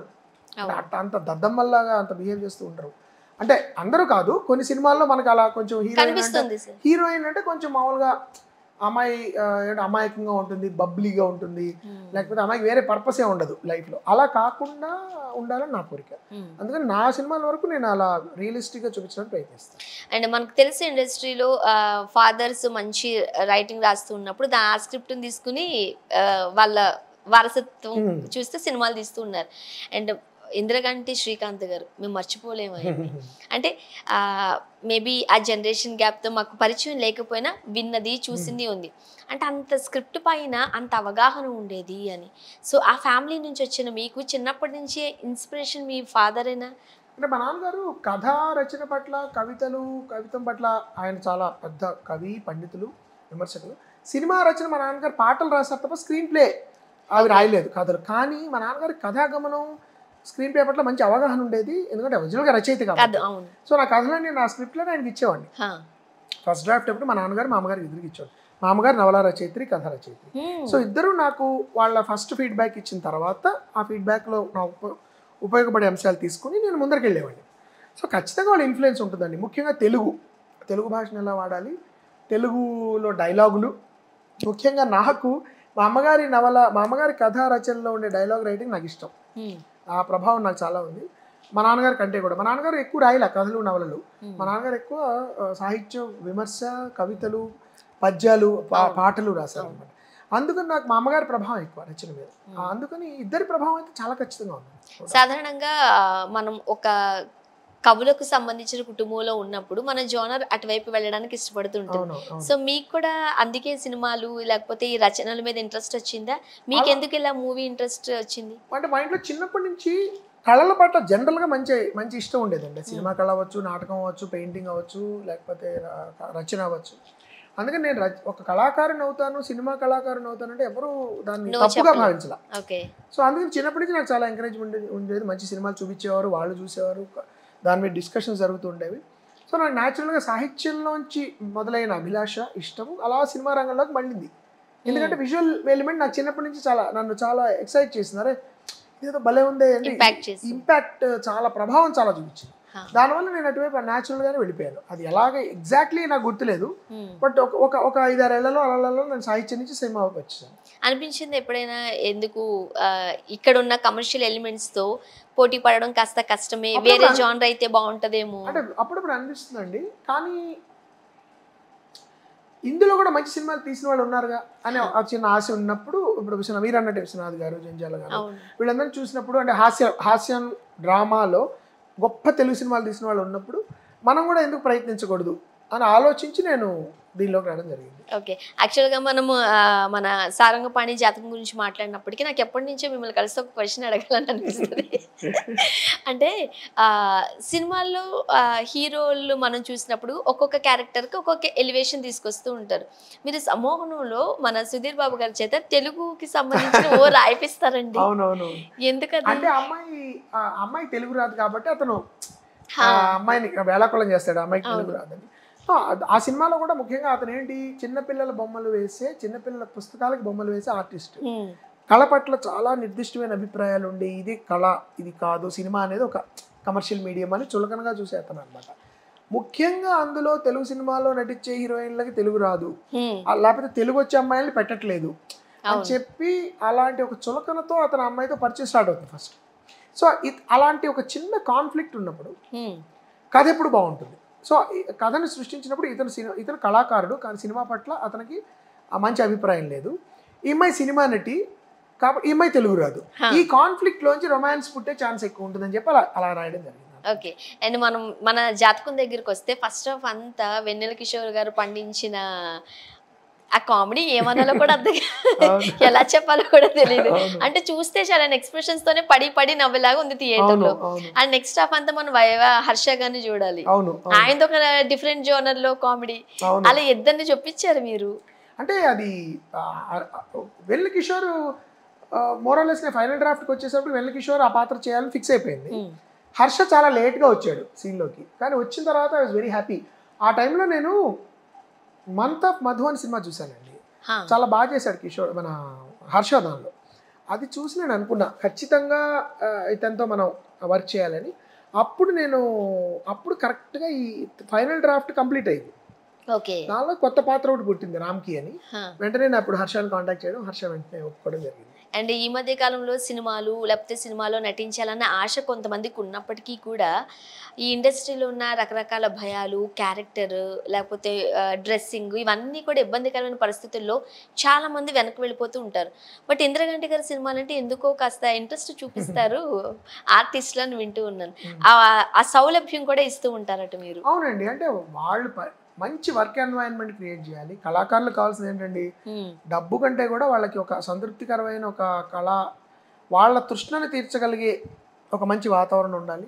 అంత దద్దమ్మల్లాగా అంత బిహేవ్ చేస్తూ ఉండరు. అంటే అందరూ కాదు, కొన్ని సినిమాల్లో మనకు అలా కొంచెం హీరోయిన్ అంటే కొంచెం మామూలుగా అమ్మాయి అమాయకంగా ఉంటుంది, బబ్లీగా ఉంటుంది, లేకపోతే అమ్మాయికి వేరే పర్పసే ఉండదు లైఫ్లో. అలా కాకుండా ఉండాలని నా కోరిక. అందుకని నా సినిమాల వరకు నేను అలా రియలిస్టిక్గా చూపించడానికి ప్రయత్నిస్తాను. అండ్ మనకు తెలిసి ఇండస్ట్రీలో ఫాదర్స్ మంచి రైటింగ్ రాస్తూ ఉన్నప్పుడు ఆ స్క్రిప్ట్ని తీసుకుని వాళ్ళ వారసత్వం చూస్తే సినిమాలు తీస్తూ ఉన్నారు. అండ్ ఇంద్రగంటి శ్రీకాంత్ గారు మేము మర్చిపోలేము. అంటే మేబీ ఆ జనరేషన్ గ్యాప్తో మాకు పరిచయం లేకపోయినా విన్నది చూసింది ఉంది. అంటే అంత స్క్రిప్ట్ పైన అంత అవగాహన ఉండేది అని. సో ఆ ఫ్యామిలీ నుంచి వచ్చిన మీకు చిన్నప్పటి నుంచే ఇన్స్పిరేషన్ మీ ఫాదర్ అయినా? అంటే మా నాన్నగారు కథా రచన పట్ల, కవితం పట్ల ఆయన చాలా పెద్ద కవి, పండితులు, విమర్శకులు. సినిమా రచన మా నాన్నగారు పాటలు రాశారు తప్ప స్క్రీన్ ప్లే అవి రాయలేదు కథలు. కానీ మా నాన్నగారి కథాగమనం, స్క్రీన్ ప్లే పట్ల మంచి అవగాహన ఉండేది. ఎందుకంటే ఒరిజినల్గా రచయిత కాబట్టి. సో నా కథలని నా స్క్రిప్ట్లో ఆయనకి ఇచ్చేవాడిని. ఫస్ట్ డ్రాఫ్ట్ ఎప్పుడు మా నాన్నగారు మా అమ్మగారికి ఎదురుకి ఇచ్చేవాడు. మా అమ్మగారు నవల రచయిత్రి, కథ రచయిత్రి. సో ఇద్దరు నాకు వాళ్ళ ఫస్ట్ ఫీడ్బ్యాక్ ఇచ్చిన తర్వాత ఆ ఫీడ్బ్యాక్లో నా ఉపయోగపడే అంశాలు తీసుకుని నేను ముందరికి వెళ్ళేవాడిని. సో ఖచ్చితంగా వాళ్ళ ఇన్ఫ్లుయెన్స్ ఉంటుందండి. ముఖ్యంగా తెలుగు భాషను ఎలా వాడాలి, తెలుగులో డైలాగులు. ముఖ్యంగా నాకు మా అమ్మగారి కథా రచనలో ఉండే డైలాగ్ రైటింగ్ నాకు ఇష్టం. ఆ ప్రభావం నాకు చాలా ఉంది. మా నాన్నగారి కంటే కూడా. మా నాన్నగారు ఎక్కువ రాయలే కథలు నవలలు. మా నాన్నగారు ఎక్కువ సాహిత్యం, విమర్శ, కవితలు, పద్యాలు, పాటలు రాశారు అనమాట. అందుకని నాకు మా అమ్మగారి ప్రభావం ఎక్కువ రచన మీద. అందుకని ఇద్దరి ప్రభావం అయితే చాలా ఖచ్చితంగా ఉంది. సాధారణంగా మనం ఒక కవులకు సంబంధించిన కుటుంబంలో ఉన్నప్పుడు మన జోనర్ అటువైపు వెళ్ళడానికి ఇష్టపడుతుంటుంది. సో మీకు కూడా అందుకే సినిమాలు లేకపోతే ఈ రచనల మీద ఇంట్రెస్ట్ వచ్చిందా? మీకు ఎందుకు ఇలా మూవీ ఇంట్రెస్ట్ వచ్చింది? అంటే మా ఇంట్లో చిన్నప్పటి నుంచి కళల పట్ల జనరల్గా మంచి మంచి ఇష్టం ఉండేదండి. సినిమా కళ అవ్వచ్చు, నాటకం అవ్వచ్చు, పెయింటింగ్ అవ్వచ్చు, లేకపోతే రచన అవ్వచ్చు. అందుకని నేను ఒక కళాకారుని అవుతాను, సినిమా కళాకారుని అవుతానంటే ఎవరు దాన్ని తప్పుగా భావించాల. సో అందుకని చిన్నప్పటి నుంచి నాకు చాలా ఎంకరేజ్మెంట్ ఉండేది. మంచి సినిమాలు చూపించేవారు, వాళ్ళు చూసేవారు, దాని మీద డిస్కషన్స్ జరుగుతుండేవి. సో నాకు న్యాచురల్గా సాహిత్యంలోంచి మొదలైన అభిలాష, ఇష్టము అలా సినిమా రంగంలోకి మళ్ళింది. ఎందుకంటే విజువల్ ఎలిమెంట్ నాకు చిన్నప్పటి నుంచి నన్ను చాలా ఎక్సైట్ చేసింది. అరే ఇదేదో భలే ఉంది అంటే ఇంపాక్ట్ చాలా ప్రభావం చాలా చూపించింది. దానివల్ల నేను అటువైపు న్యాచురల్గానే వెళ్ళిపోయాను. అది ఎలాగ ఎగ్జాక్ట్లీ నాకు గుర్తులేదు, బట్ ఒక 5-6 ఏళ్లలో అలలో నేను సాహిత్యం నుంచి సినిమా వచ్చాను. అనిపించింది ఎప్పుడైనా ఎందుకు ఇక్కడ ఉన్న కమర్షియల్ ఎలిమెంట్స్ తో పోటీ పడడం కాస్త కష్టమే, వేరే జానర్ అయితే బాగుంటదేమో అంటే అప్పుడప్పుడు అనిపిస్తుందండి. కానీ ఇందులో కూడా మంచి సినిమాలు తీసిన వాళ్ళు ఉన్నారుగా అనే చిన్న ఆశ ఉన్నప్పుడు, ఇప్పుడు మీరు అన్నట్టు విశ్వనాథ్ గారు, జంజాల గారు వీళ్ళందరినీ చూసినప్పుడు, అంటే హాస్యం డ్రామాలో గొప్ప తెలుగు సినిమాలు తీసిన వాళ్ళు ఉన్నప్పుడు మనం కూడా ఎందుకు ప్రయత్నించకూడదు అని ఆలోచించి నేను దీనిలోకి రావడం జరిగింది. ఓకే, యాక్చువల్గా మనము మన సారంగపాణి జాతకం గురించి మాట్లాడినప్పటికీ నాకు ఎప్పటి నుంచో మిమ్మల్ని కలిసి ఒక క్వశ్చన్ అడగాలని అనిపిస్తుంది. అంటే సినిమాల్లో హీరోలు మనం చూసినప్పుడు ఒక్కొక్క క్యారెక్టర్కి ఒక్కొక్క ఎలివేషన్ తీసుకొస్తూ ఉంటారు. మీరు సమూహంలో మన సుధీర్ బాబు గారి చేత తెలుగుకి సంబంధించిన ఓ రాయిపిస్తారండి. అవునవును. ఎందుకంటే అంటే అమ్మాయి తెలుగు రాదు కాబట్టి అతను అమ్మాయిని వేళాకుళం చేస్తాడు, అమ్మాయికి తెలుగు రాదని. ఆ సినిమాలో కూడా ముఖ్యంగా అతను ఏంటి, చిన్నపిల్లల బొమ్మలు వేసే, చిన్నపిల్లల పుస్తకాలకు బొమ్మలు వేసే ఆర్టిస్ట్. కళ పట్ల చాలా నిర్దిష్టమైన అభిప్రాయాలు ఉండి, ఇది కళ, ఇది కాదు, సినిమా అనేది ఒక కమర్షియల్ మీడియం అని చులకనగా చూసే అతను అనమాట. ముఖ్యంగా అందులో తెలుగు సినిమాలో నటించే హీరోయిన్లకి తెలుగు రాదు, లేకపోతే తెలుగు వచ్చే అమ్మాయిల్ని పెట్టట్లేదు అని చెప్పి అలాంటి ఒక చులకనతో అతను అమ్మాయితో పరిచయం స్టార్ట్ అవుతుంది ఫస్ట్. సో అలాంటి ఒక చిన్న కాన్ఫ్లిక్ట్ ఉన్నప్పుడు కథ ఎప్పుడు బాగుంటుంది. సో కథను సృష్టించినప్పుడు ఇతను కళాకారుడు, కానీ సినిమా పట్ల అతనికి మంచి అభిప్రాయం లేదు. ఈ అమ్మాయి సినిమా నటి కాబట్టి ఈ అమ్మాయి తెలుగు రాదు. ఈ కాన్ఫ్లిక్ట్ లోంచి రొమాన్స్ పుట్టే ఛాన్స్ ఎక్కువ ఉంటుందని చెప్పి అలా రాయడం జరిగింది. ఓకే, అండ్ మన జాతకం దగ్గరికి వస్తే ఫస్ట్ ఆఫ్ అంతా వెన్నెల కిషోర్ గారు పండించిన ఆ కామెడీ ఏమనాలో కూడా అర్థం ఎలా చెప్పాలో కూడా తెలియదు. అంటే చూస్తే చాలా ఎక్స్ప్రెషన్స్ తోనే పడి నవ్వేలాగా ఉంది థియేటర్ లో. అండ్ నెక్స్ట్ హాఫ్ అంతా మనం హర్ష గారిని చూడాలి, ఆయనతో ఒక డిఫరెంట్ జోనర్ లో కామెడీ, అలా ఇద్దరిని చూపించారు మీరు. అంటే అది వెన్నెల కిషోర్ మోరల్లెస్ ఫైనల్ డ్రాఫ్ట్కి వచ్చేసరికి వెన్నెల కిషోర్ ఆ పాత్ర చేయాలని ఫిక్స్ అయిపోయింది. హర్ష చాలా లేట్గా వచ్చాడు సీన్లోకి, కానీ వచ్చిన తర్వాత ఐ వాజ్ వెరీ హ్యాపీ. ఆ టైంలో నేను మంత్ ఆఫ్ మధు అని సినిమా చూశానండి. చాలా బాగా చేశాడు కిషోర్, మన హర్ష దానిలో. అది చూసి నేను అనుకున్నా ఖచ్చితంగా ఇతనితో మనం వర్క్ చేయాలని. అప్పుడు కరెక్ట్గా ఈ ఫైనల్ డ్రాఫ్ట్ కంప్లీట్ అయింది. దానిలో కొత్త పాత్ర ఒకటి పుట్టింది, రామ్కి అని. వెంటనే నేను అప్పుడు హర్షాన్ని కాంటాక్ట్ చేయడం, హర్ష వెంటనే ఒప్పుకోవడం జరిగింది. అండ్ ఈ మధ్య కాలంలో సినిమాలు లేకపోతే సినిమాలో నటించాలన్న ఆశ కొంతమందికి ఉన్నప్పటికీ కూడా ఈ ఇండస్ట్రీలో ఉన్న రకరకాల భయాలు, క్యారెక్టర్ లేకపోతే డ్రెస్సింగ్, ఇవన్నీ కూడా ఇబ్బందికరమైన పరిస్థితుల్లో చాలా మంది వెనక్కి వెళ్ళిపోతూ ఉంటారు. బట్ ఇంద్రగంటి గారి సినిమాలంటే ఎందుకో కాస్త ఇంట్రెస్ట్ చూపిస్తారు ఆర్టిస్టులను వింటూ ఉన్నాను. ఆ సౌలభ్యం కూడా ఇస్తూ ఉంటారట మీరు. అవునండి, అంటే వాళ్ళు మంచి వర్క్ ఎన్వైరన్మెంట్ క్రియేట్ చేయాలి. కళాకారులకు కావాల్సింది ఏంటండి, డబ్బు కంటే కూడా వాళ్ళకి ఒక సంతృప్తికరమైన ఒక కళ, వాళ్ళ తృష్ణను తీర్చగలిగే ఒక మంచి వాతావరణం ఉండాలి,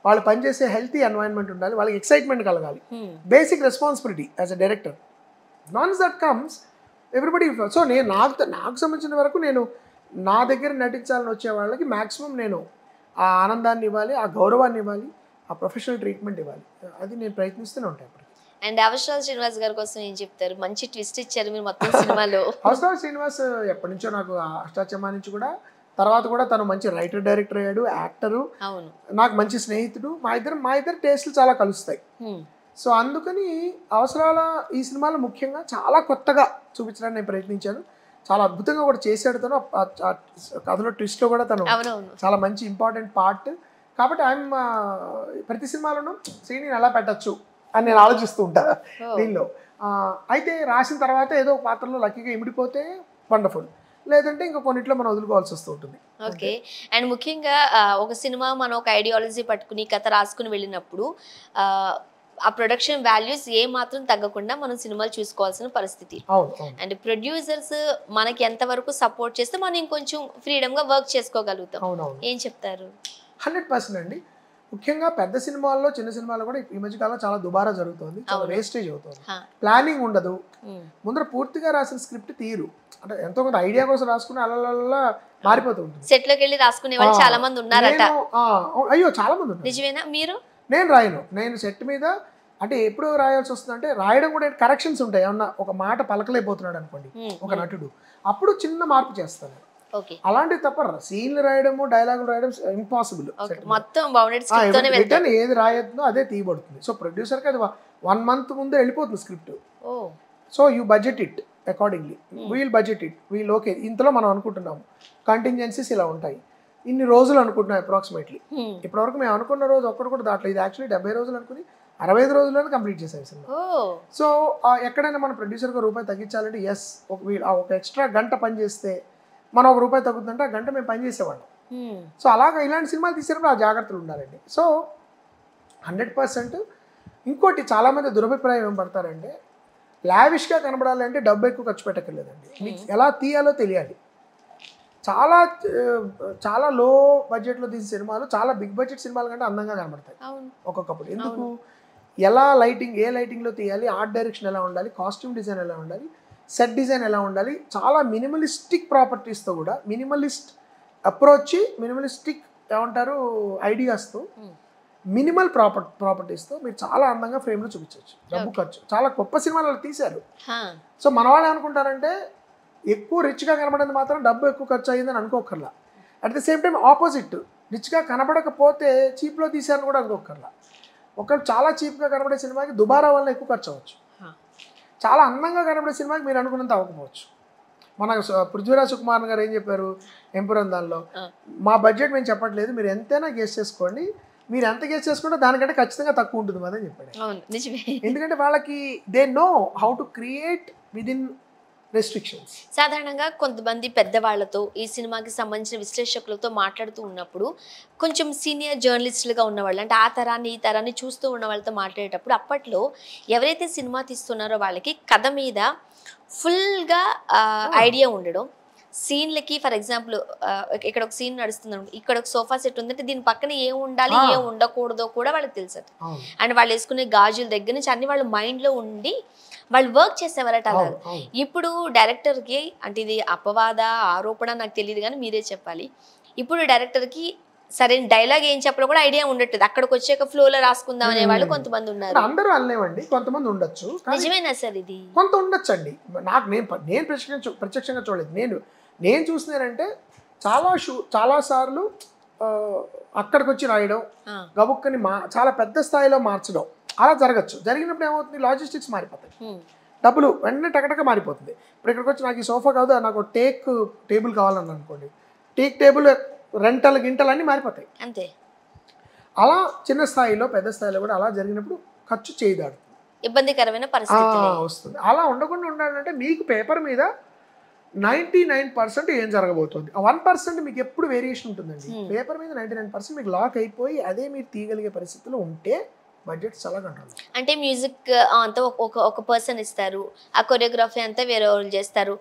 వాళ్ళు పనిచేసే హెల్తీ ఎన్వైరన్మెంట్ ఉండాలి, వాళ్ళకి ఎక్సైట్మెంట్ కలగాలి. Basic responsibility as a director. Naans that comes everybody. So నాకు సంబంధించిన వరకు నేను నా దగ్గర నటించాలని వచ్చే వాళ్ళకి మ్యాక్సిమం నేను ఆ ఆనందాన్ని ఇవ్వాలి, ఆ గౌరవాన్ని ఇవ్వాలి, ఆ ప్రొఫెషనల్ ట్రీట్మెంట్ ఇవ్వాలి. అది నేను ప్రయత్నిస్తూనే ఉంటాను. అండ్ అవసరాల శ్రీనివాస్ గారి కోసం ఏం చెప్తారు? మంచి ట్విస్ట్ ఇచ్చారు మీరు మొత్తం సినిమాలో. అవసరాల శ్రీనివాస్ ఎప్పటి నుంచో నాకు అష్టాచమ్మా నుంచి కూడా, తర్వాత కూడా తను మంచి రైటర్ డైరెక్టర్ అయ్యాడు, యాక్టరు, నాకు మంచి స్నేహితుడు. మా ఇద్దరు టేస్ట్లు చాలా కలుస్తాయి. సో అందుకని అవసరాల ఈ సినిమాలో ముఖ్యంగా చాలా కొత్తగా చూపించడానికి నేను ప్రయత్నించాను. చాలా అద్భుతంగా కూడా చేశాడు తను. ఆ కథలో ట్విస్ట్లో కూడా తను అవునవును. చాలా మంచి ఇంపార్టెంట్ పార్ట్. కాబట్టి ఐఎమ్ ప్రతి సినిమాలోనూ శ్రీని ఎలా పెట్టచ్చు అని నేను ఆలోచిస్తూ ఉంటాను దీనిలో. అయితే రాసిన తర్వాత ఏదో ఒక పాత్రలో లక్కీగా ఇమిడిపోతే వండర్ఫుల్, లేదంటే ఇంకా కొన్నిట్లో మనం వదులుకోవాల్సి వస్తూ ఉంటుంది. ఓకే. అండ్ ముఖ్యంగా ఒక సినిమా మనం ఒక ఐడియాలజీ పట్టుకుని కథ రాసుకుని వెళ్ళినప్పుడు ఆ ప్రొడక్షన్ వాల్యూస్ ఏ మాత్రం తగ్గకుండా మనం సినిమాలు చూసుకోవాల్సిన పరిస్థితి. అండ్ ప్రొడ్యూసర్స్ మనకి ఎంతవరకు సపోర్ట్ చేస్తే మనం ఇంకొంచెం ఫ్రీడమ్గా వర్క్ చేసుకోగలుగుతాం. ఏం చెప్తారు? 100% అండి. ముఖ్యంగా పెద్ద సినిమాల్లో చిన్న సినిమాల్లో కూడా ఈ మధ్య కాలంలో చాలా దుబారా జరుగుతుంది, చాలా వేస్టేజ్ అవుతుంది. ప్లానింగ్ ఉండదు, ముందర పూర్తిగా రాసిన స్క్రిప్ట్ తీరు, అంటే ఎంతో కొంత ఐడియా కోసం రాసుకుని అలా మారిపోతూ ఉంటుంది. సెట్ లోకి వెళ్ళి రాసుకునే వాళ్ళు చాలా మంది ఉన్నారట. అయ్యో చాలా మంది ఉన్నారు. నిజమేనా? మీరు? నేను రాయను. నేను సెట్ మీద అంటే ఎప్పుడు రాయాల్సి వస్తుంది అంటే రాయడం కూడా కరెక్షన్స్ ఉంటాయి. ఏమన్నా ఒక మాట పలకలేకపోతున్నాడు అనుకోండి ఒక నటుడు, అప్పుడు చిన్న మార్పు చేస్తాను. అలాంటివి తప్ప సీన్లు రాయడము డైలాగులు రాయడం ఇంపాసిబుల్. ఏది రాయొద్దో అదే తీయబడుతుంది. సో ప్రొడ్యూసర్కి అది 1 month ముందే వెళ్ళిపోతుంది script. So you budget it accordingly, we'll budget it, we'll okay ఇంతలో మనం అనుకుంటున్నాము కంటింజెన్సీస్ ఇలా ఉంటాయి, ఇన్ని రోజులు అనుకుంటున్నాం అప్రాక్సిమేట్లీ. ఇప్పటివరకు మేము అనుకున్న రోజు ఒక్కటి కూడా దాంట్లో, ఇది యాక్చువల్లీ 70 రోజులు అనుకుని 65 రోజుల్లోనే కంప్లీట్ చేసాం సినిమా. సో ఎక్కడైనా మన ప్రొడ్యూసర్కి ₹1 తగ్గించాలంటే ఎస్, ఒక ఎక్స్ట్రా గంట పని చేస్తే మనం ₹1 తగ్గుతుందంటే ఆ గంట మేము పని చేసేవాళ్ళం. సో అలాగా ఇలాంటి సినిమాలు తీసేటప్పుడు ఆ జాగ్రత్తలు ఉండాలండి. సో 100%. ఇంకోటి చాలామంది దురభిప్రాయం ఏం పడతారంటే లావిష్గా కనబడాలంటే డబ్బు ఎక్కువ ఖర్చు పెట్టక్కర్లేదండి, మీకు ఎలా తీయాలో తెలియాలి. చాలా చాలా లో బడ్జెట్లో తీసిన సినిమాలు చాలా బిగ్ బడ్జెట్ సినిమాల కంటే అందంగా కనబడతాయి ఒక్కొక్కప్పుడు. ఎందుకు? ఎలా లైటింగ్, ఏ లైటింగ్లో తీయాలి, ఆర్ట్ డైరెక్షన్ ఎలా ఉండాలి, కాస్ట్యూమ్ డిజైన్ ఎలా ఉండాలి, సెట్ డిజైన్ ఎలా ఉండాలి, చాలా మినిమలిస్టిక్ ప్రాపర్టీస్తో కూడా, మినిమలిస్ట్ అప్రోచ్, మినిమలిస్టిక్ ఏమంటారు ఐడియాస్తో, మినిమల్ ప్రాపర్టీస్తో మీరు చాలా అందంగా ఫ్రేమ్లో చూపించవచ్చు. డబ్బు ఖర్చు చాలా గొప్ప సినిమాలు తీశారు. సో మన వాళ్ళు ఏమనుకుంటారంటే ఎక్కువ రిచ్గా కనబడేది మాత్రం డబ్బు ఎక్కువ ఖర్చు అయ్యిందని అనుకోకర్లా. At the same time opposite, రిచ్గా కనబడకపోతే చీప్లో తీశారని కూడా అనుకోకర్లా. ఒకరు చాలా చీప్గా కనబడే సినిమాకి దుబారా వల్ల ఎక్కువ ఖర్చు అవ్వచ్చు, చాలా అందంగా కనబడే సినిమాకి మీరు అనుకున్నంత అవ్వకపోవచ్చు. మన పృథ్వీరాజ్ సుకుమార్ గారు ఏం చెప్పారు ఎంపురం దానిలో, మా బడ్జెట్ మేము చెప్పట్లేదు, మీరు ఎంతైనా గెస్ చేసుకోండి, మీరు ఎంత గెస్ చేసుకుంటే దానికంటే ఖచ్చితంగా తక్కువ ఉంటుంది అని చెప్పాడు. ఎందుకంటే వాళ్ళకి they know how to create within restrictions. సాధారణంగా కొంతమంది పెద్దవాళ్లతో ఈ సినిమాకి సంబంధించిన విశ్లేషకులతో మాట్లాడుతూ ఉన్నప్పుడు కొంచెం సీనియర్ జర్నలిస్టులుగా ఉన్నవాళ్ళు, అంటే ఆ తరాన్ని ఈ తరాన్ని చూస్తూ ఉన్న వాళ్ళతో మాట్లాడేటప్పుడు అప్పట్లో ఎవరైతే సినిమా తీస్తున్నారో వాళ్ళకి కథ మీద ఫుల్గా ఐడియా ఉండడం, సీన్లకి ఫర్ ఎగ్జాంపుల్ ఇక్కడ ఒక సీన్ నడుస్తుంది, ఇక్కడ ఒక సోఫా సెట్ ఉందంటే దీని పక్కన ఏం ఉండాలి ఏం ఉండకూడదో కూడా వాళ్ళకి తెలుసు. అండ్ వాళ్ళు వేసుకునే గాజుల దగ్గర నుంచి అన్ని వాళ్ళ మైండ్లో ఉండి వాళ్ళు వర్క్ చేసేవారట. అలా ఇప్పుడు డైరెక్టర్కి, అంటే ఇది అపవాద ఆరోపణ నాకు తెలియదు కానీ మీరే చెప్పాలి, ఇప్పుడు డైరెక్టర్కి సరైన డైలాగ్ ఏం చెప్పాలో కూడా ఐడియా ఉండట్లేదు, అక్కడికి వచ్చాక ఫ్లోలో రాసుకుందాం అనే వాళ్ళు కొంతమంది ఉన్నారు. అందరూ అనలేమండి, కొంతమంది ఉండొచ్చు. నిజమేనా సార్? ఇది కొంత ఉండొచ్చు అండి. నేను ప్రత్యక్షంగా చూడలేదు. నేను చూసినానంటే చాలాసార్లు అక్కడికి వచ్చి రాయడం, గబుక్కని చాలా పెద్ద స్థాయిలో మార్చడం అలా జరగచ్చు. జరిగినప్పుడు ఏమవుతుంది, లాజిస్టిక్స్ మారిపోతాయి, డబ్బులు వెంటనే టకటక మారిపోతుంది. ఇప్పుడు ఇక్కడికి వచ్చి నాకు ఈ సోఫా కాదు, నాకు టేక్ టేబుల్ కావాలని అనుకోండి, టేక్ టేబుల్ రెంటలు గింటలు అన్నీ మారిపోతాయి అంతే. అలా చిన్న స్థాయిలో పెద్ద స్థాయిలో కూడా అలా జరిగినప్పుడు ఖర్చు చేయదాడుతుంది, ఇబ్బందికరమైన పరిస్థితి వస్తుంది. అలా ఉండకుండా ఉండాలంటే మీకు పేపర్ మీద 99% ఏం జరగబోతుంది, 1% మీకు ఎప్పుడు వేరియేషన్ ఉంటుందండి. పేపర్ మీద 99% మీకు లాక్ అయిపోయి అదే మీరు తీయగలిగే పరిస్థితుల్లో ఉంటే బడ్జెట్ చాలా కంట్రోల్. అంటే మ్యూజిక్ అంతా ఒక పర్సన్ ఇస్తారు, ఆ కొరియోగ్రఫీ అంతా వేరే వాళ్ళు చేస్తారు,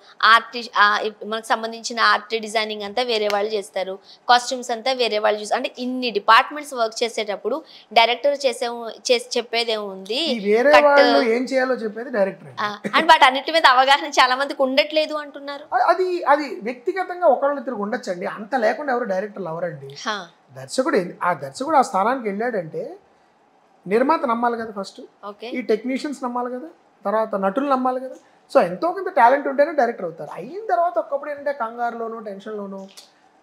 మనకు సంబంధించిన ఆర్ట్ డిజైనింగ్ అంతా వేరే వాళ్ళు చేస్తారు, కాస్ట్యూమ్స్ అంతా వేరే వాళ్ళు చూస్తారు. అంటే ఇన్ని డిపార్ట్మెంట్స్ వర్క్ చేసేటప్పుడు డైరెక్టర్ చెప్పేదేముంది, వేరే వాళ్ళు ఏం చేయాలో చెప్పేది డైరెక్టర్. అండ్ వాటి అన్నిటి మీద అవగాహన చాలా మందికి ఉండట్లేదు అంటున్నారు. అది వ్యక్తిగతంగా ఒకళ్ళిద్దరికి ఉండొచ్చండి, అంత లేకుండా ఎవరు డైరెక్టర్లు ఎవరండి. దర్శకుడు ఆ స్థానానికి వెళ్ళాడంటే నిర్మాత నమ్మాలి కదా ఫస్ట్, ఈ టెక్నీషియన్స్ నమ్మాలి కదా, తర్వాత నటులు నమ్మాలి కదా. సో ఎంతో కొంత టాలెంట్ ఉంటేనే డైరెక్టర్ అవుతారు. అయిన తర్వాత ఒక్కప్పుడు ఏంటంటే కంగారులోను టెన్షన్లోను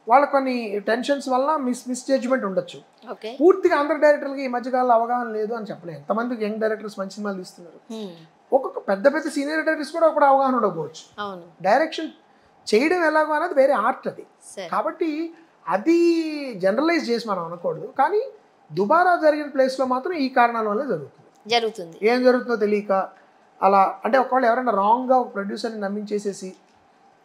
వాళ్ళ కొన్ని టెన్షన్స్ వల్ల మిస్ జడ్జ్మెంట్ ఉండొచ్చు. పూర్తిగా అందరు డైరెక్టర్లకి ఈ మధ్యకాలంలో అవగాహన లేదు అని చెప్పలేదు. ఎంతమంది యంగ్ డైరెక్టర్స్ మంచి సినిమాలు తీస్తున్నారు, ఒక్కొక్క పెద్ద సీనియర్ డైరెక్టర్స్ కూడా ఒక అవగాహన ఉండకపోవచ్చు. డైరెక్షన్ చేయడం ఎలాగో అనేది వేరే ఆర్ట్ అది. సరే కాబట్టి అది జనరలైజ్ చేసి మనం అనకూడదు. కానీ దుబారా జరిగిన ప్లేస్లో మాత్రం ఈ కారణాల వల్ల జరుగుతుంది. ఏం జరుగుతుందో తెలియక అలా అంటే ఒకవేళ ఎవరైనా రాంగ్గా ఒక ప్రొడ్యూసర్ని నమ్మించేసేసి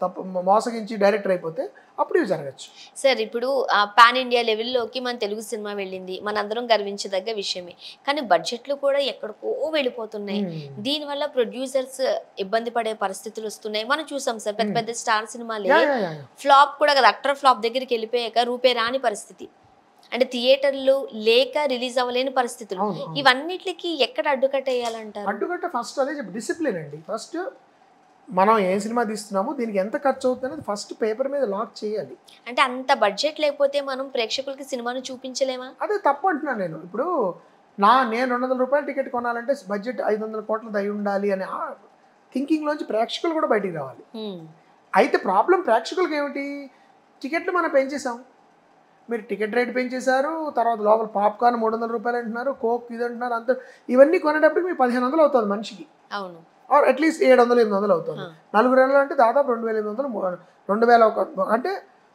తప్పు మోసగించి డైరెక్టర్ అయిపోతే అప్పుడు ఇవి జరగచ్చు. సార్ ఇప్పుడు పాన్ ఇండియా లెవెల్లోకి మన తెలుగు సినిమా వెళ్ళింది, మనందరం గర్వించదగ్గ విషయమే. కానీ బడ్జెట్లు కూడా ఎక్కడికో వెళ్ళిపోతున్నాయి. దీనివల్ల ప్రొడ్యూసర్స్ ఇబ్బంది పడే పరిస్థితులు వస్తున్నాయి. మనం చూసాం సార్, పెద్ద పెద్ద స్టార్ సినిమాలే ఫ్లాప్ కూడా కదా, అట్టర్ ఫ్లాప్ దగ్గరికి వెళ్ళిపోయాక రూపే రాని పరిస్థితి, అంటే థియేటర్లు లేక రిలీజ్ అవ్వలేని పరిస్థితులు. ఇవన్నిటికి ఎక్కడ అడ్డుకట్ట వేయాలంటారు? అడ్డుకట్ట ఫస్ట్ అదే డిసిప్లిన్ అండి. ఫస్ట్ మనం ఏ సినిమా తీస్తున్నామో దీనికి ఎంత ఖర్చు అవుతుంది అనేది ఫస్ట్ పేపర్ మీద లాక్ చేయాలి. అంటే అంత బడ్జెట్ లేకపోతే మనం ప్రేక్షకులకి సినిమాను చూపించలేమా? అదే తప్పు అంటున్నాను నేను. ఇప్పుడు నేను 200 రూపాయల టికెట్ కొనాలంటే బడ్జెట్ 500 కోట్ల దయ ఉండాలి అనే థింకింగ్లోంచి ప్రేక్షకులు కూడా బయటికి రావాలి. అయితే ప్రాబ్లం ప్రేక్షకులకి ఏమిటి, టికెట్లు మనం పెంచేసాం, మీరు టికెట్ రేట్ పెంచేశారు, తర్వాత లోపల పాప్కార్న్ 300 రూపాయలు అంటున్నారు, కోక్ ఇది అంటున్నారు, అంత ఇవన్నీ కొనేటప్పటికి మీకు 1500 అవుతుంది మనిషికి. అవును, ఆర్ అట్లీస్ట్ 700-800 అవుతుంది. 4 నెలలు అంటే దాదాపు 2800, 2000 అంటే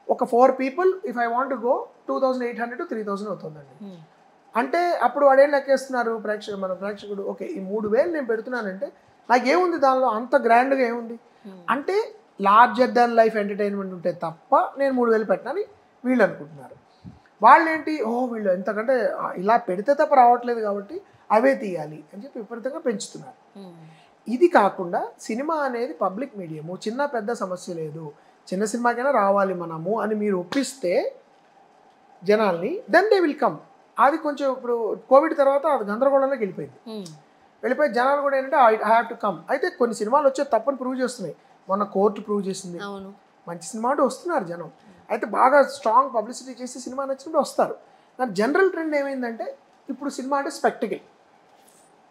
ఒక 4 people if I want go 2800 to 3000 అవుతుందండి. అంటే అప్పుడు వాడు ఏం లెక్కేస్తున్నారు మన ప్రేక్షకుడు, ఓకే ఈ 3000 నేను పెడుతున్నానంటే నాకేముంది దానిలో, అంత గ్రాండ్గా ఏముంది అంటే లార్జర్ దాన్ లైఫ్ ఎంటర్టైన్మెంట్ ఉంటే తప్ప నేను 3000 పెట్టనని వీళ్ళు అనుకుంటున్నారు. వాళ్ళు ఏంటి, వీళ్ళు ఎంతకంటే ఇలా పెడితే తప్ప రావట్లేదు కాబట్టి అవే తీయాలి అని చెప్పి విపరీతంగా పెంచుతున్నారు. ఇది కాకుండా సినిమా అనేది పబ్లిక్ మీడియము, చిన్న పెద్ద సమస్య లేదు, చిన్న సినిమాకైనా రావాలి మనము అని మీరు ఒప్పిస్తే జనాల్ని, దెన్ దే విల్ కమ్. అది కొంచెం ఇప్పుడు కోవిడ్ తర్వాత అది గందరగోళంలోకి వెళ్ళిపోయి జనాలు కూడా ఏంటంటే ఐ హ్యావ్ టు కమ్. అయితే కొన్ని సినిమాలు వచ్చే తప్పని ప్రూవ్ చేస్తున్నాయి. మొన్న కోర్టు ప్రూవ్ చేసింది. మంచి సినిమా అంటే వస్తున్నారు జనం. అయితే బాగా స్ట్రాంగ్ పబ్లిసిటీ చేసి సినిమా నచ్చినప్పుడు వస్తారు. కానీ జనరల్ ట్రెండ్ ఏమైందంటే ఇప్పుడు సినిమా అంటే స్పెక్టికల్,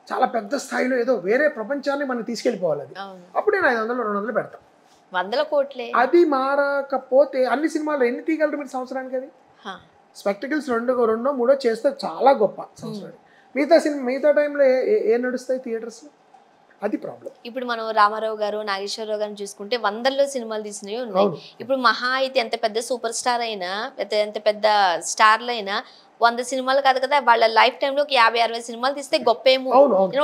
చాలా పెద్ద స్థాయిలో ఏదో వేరే ప్రపంచాన్ని మనం తీసుకెళ్ళిపోవాలి. అది అప్పుడు నేను 500-200 పెడతాను, 100 కోట్లే. అది మారకపోతే అన్ని సినిమాలు ఎన్ని తీయగలరు మీరు సంవత్సరానికి? అది స్పెక్టికల్స్ 2-3 చేస్తే చాలా గొప్ప సంవత్సరానికి. మిగతా టైంలో ఏ నడుస్తాయి థియేటర్స్లో? అది ప్రాబ్లం. ఇప్పుడు మనం రామారావు గారు, నాగేశ్వరరావు గారిని చూసుకుంటే 100లో సినిమాలు తీసినవి ఉన్నాయి. ఇప్పుడు మహా అయితే ఎంత పెద్ద సూపర్ స్టార్ అయినా, ఎంత పెద్ద స్టార్లు అయినా 100 సినిమాలు కాదు కదా, వాళ్ళ లైఫ్ టైంలో 50-60 సినిమాలు తీస్తే గొప్పేమో.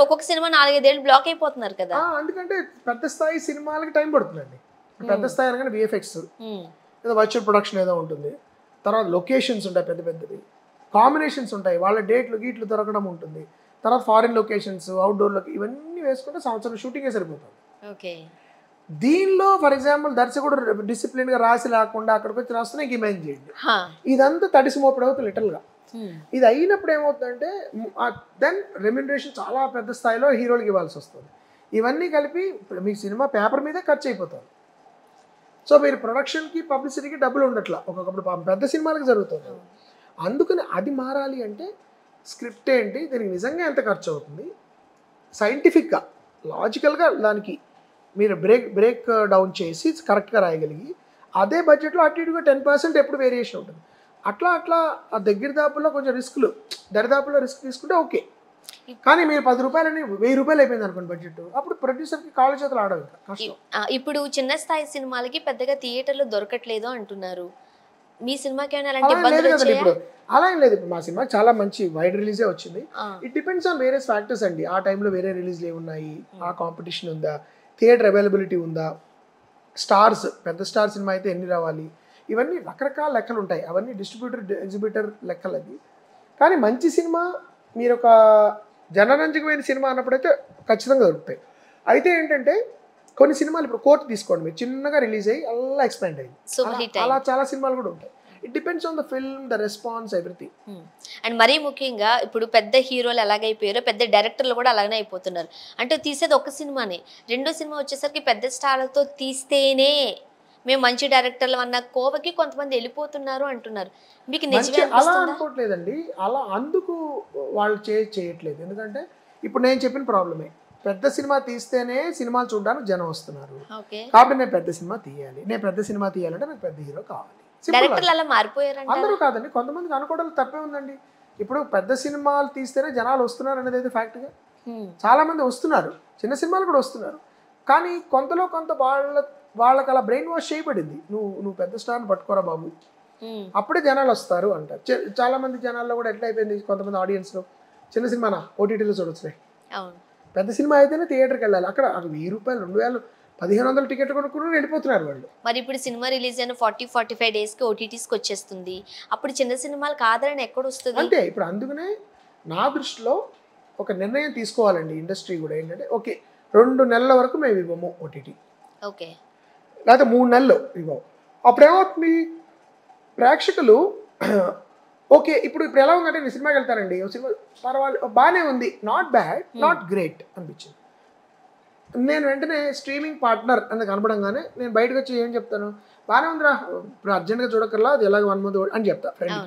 ఒక్కొక్క సినిమా 4-5 ఏళ్ళు బ్లాక్ అయిపోతున్నారు కదా. ఎందుకంటే పెద్ద స్థాయి సినిమాలకి టైం పడుతుందండి. పెద్ద స్థాయి అనగానే విఎఫ్ఎక్స్ ఏదో వర్చువల్ ప్రొడక్షన్ ఏదో ఉంటుంది, తర్వాత లొకేషన్స్ ఉంటాయి పెద్ద పెద్దవి, కాంబినేషన్స్ ఉంటాయి, వాళ్ళ గీట్లు దొరకడం ఉంటుంది, తర్వాత ఫారిన్ లొకేషన్స్, అవుట్డోర్ ఇవన్నీ వేసుకుంటే సంవత్సరం షూటింగే సరిపోతుంది. ఓకే, దీనిలో ఫర్ ఎగ్జాంపుల్ దర్శకుడు డిసిప్లిన్గా రాసి లేకుండా అక్కడికి వచ్చి రాస్తున్నా ఇంక ఇమాజిన్ చేయండి, ఇదంతా తడిసి మోపడి అవుతుంది లిటల్గా. ఇది అయినప్పుడు ఏమవుతుందంటే దెన్ రెమ్యునరేషన్ చాలా పెద్ద స్థాయిలో హీరోలకి ఇవ్వాల్సి వస్తుంది. ఇవన్నీ కలిపి మీ సినిమా పేపర్ మీదే ఖర్చు అయిపోతుంది. సో మీరు ప్రొడక్షన్కి పబ్లిసిటీకి డబ్బులు ఉండట్లా, ఒక్కొక్కప్పుడు పెద్ద సినిమాలకు జరుగుతుంది. అందుకని అది మారాలి అంటే స్క్రిప్ట్ ఏంటి, దీనికి నిజంగా ఎంత ఖర్చు అవుతుంది, సైంటిఫిక్గా లాజికల్గా దానికి మీరు బ్రేక్ డౌన్ చేసి కరెక్ట్గా రాయగలిగి అదే బడ్జెట్లో అటు ఇటుగా 10% ఎప్పుడు వేరియేషన్ ఉంటుంది. అట్లా ఆ దగ్గర దాపుల్లో కొంచెం దరిదాపుల్లో రిస్క్ తీసుకుంటే ఓకే. కానీ మీరు 10 రూపాయలని 1000 రూపాయలు అయిపోయింది అనుకోండి బడ్జెట్, అప్పుడు ప్రొడ్యూసర్కి కాళ్ళ చేతులు ఆడవు. ఇప్పుడు చిన్న స్థాయి సినిమాలకి పెద్దగా థియేటర్లు దొరకట్లేదు అంటున్నారు. మీ సినిమాకి ఇప్పుడు అలా ఏం లేదు. ఇప్పుడు మా సినిమా చాలా మంచి వైడ్ రిలీజే వచ్చింది. It depends on various factors అండి. ఆ టైంలో వేరే రిలీజ్లు ఏమున్నాయి, ఆ కాంపిటీషన్ ఉందా, థియేటర్ అవైలబిలిటీ ఉందా, స్టార్స్ పెద్ద స్టార్ సినిమా అయితే ఎన్ని రావాలి, ఇవన్నీ రకరకాల లెక్కలు ఉంటాయి. అవన్నీ ఎగ్జిబిటర్ లెక్కలు అది. కానీ మంచి సినిమా మీరు ఒక జనరంజకమైన సినిమా అన్నప్పుడైతే ఖచ్చితంగా దొరుకుతాయి. అయితే ఏంటంటే కొన్ని సినిమాలు ఇప్పుడు కోర్టు తీసుకోండి, మీరు చిన్నగా రిలీజ్ అయ్యి అలా ఎక్స్పాండ్ అయ్యింది, అలా చాలా సినిమాలు కూడా ఉంటాయి. It depends on the film, the response, everything. And మరీ ముఖ్యంగా ఇప్పుడు పెద్ద హీరోలు ఎలాగైపోయారో పెద్ద డైరెక్టర్లు కూడా అలాగనే అయిపోతున్నారు. అంటే తీసేది ఒక సినిమానే, రెండో సినిమా వచ్చేసరికి పెద్ద స్టార్లతో తీస్తేనే మేము మంచి డైరెక్టర్లు అన్న కోవకి కొంతమంది వెళ్ళిపోతున్నారు అంటున్నారు. మీకు నిజమే అలా అనుకోవట్లేదండి, అలా అందుకు వాళ్ళు చేయట్లేదు. ఎందుకంటే ఇప్పుడు నేను చెప్పిన ప్రాబ్లమే, పెద్ద సినిమా తీస్తేనే సినిమాలు చూడడానికి జనం వస్తున్నారు. కాబట్టి నేను పెద్ద సినిమా తీయాలంటే నాకు పెద్ద హీరో కావాలి. అందరూ కాదండి, కొంతమందికి అనుకోవడం తప్పే ఉందండి. ఇప్పుడు పెద్ద సినిమాలు తీస్తేనే జనాలు వస్తున్నారు అనేది అయితే ఫ్యాక్ట్గా చాలా మంది వస్తున్నారు, చిన్న సినిమాలు కూడా వస్తున్నారు. కానీ కొంతలో కొంత వాళ్ళకి అలా బ్రెయిన్ వాష్ చేయబడింది. నువ్వు పెద్ద స్టార్ని పట్టుకోరా బాబు, అప్పుడే జనాలు వస్తారు అంటారు. చాలా మంది జనాల్లో కూడా ఎట్లా అయిపోయింది, కొంతమంది ఆడియన్స్లో చిన్న సినిమానా ఓటీటీలో చూడొచ్చులే, పెద్ద సినిమా అయితేనే థియేటర్కి వెళ్ళాలి. అక్కడ 1000 రూపాయలు 2000 1500 టికెట్ కొనుక్కుని వెళ్ళిపోతున్నారు వాళ్ళు. మరి ఇప్పుడు సినిమా రిలీజ్ అయిన 40-45 డేస్కి ఓటీటీస్కి వచ్చేస్తుంది. అప్పుడు చిన్న సినిమాలు కాదని ఎక్కడ వస్తుంది అంటే ఇప్పుడు అందుకనే నా దృష్టిలో ఒక నిర్ణయం తీసుకోవాలండి ఇండస్ట్రీ కూడా. ఏంటంటే ఓకే 2 నెలల వరకు మేము ఇవ్వము ఓటీటీ, ఓకే, లేకపోతే 3 నెలలు ఇవ్వము. అప్పుడేమవుతుంది, ప్రేక్షకులు ఓకే ఇప్పుడు ఎలా ఉందంటే నేను సినిమాకి వెళ్తానండి, సినిమా పర్వాలేదు బాగానే ఉంది, నాట్ బ్యాడ్ నాట్ గ్రేట్ అనిపించింది. నేను వెంటనే స్ట్రీమింగ్ పార్ట్నర్ అని కనపడంగానే నేను బయటకు వచ్చి ఏం చెప్తాను, బాగానే ఉందిరా ఇప్పుడు అర్జెంట్గా చూడక్కర్లా, అది ఎలాగ 1 month అని చెప్తా ఫ్రెండ్.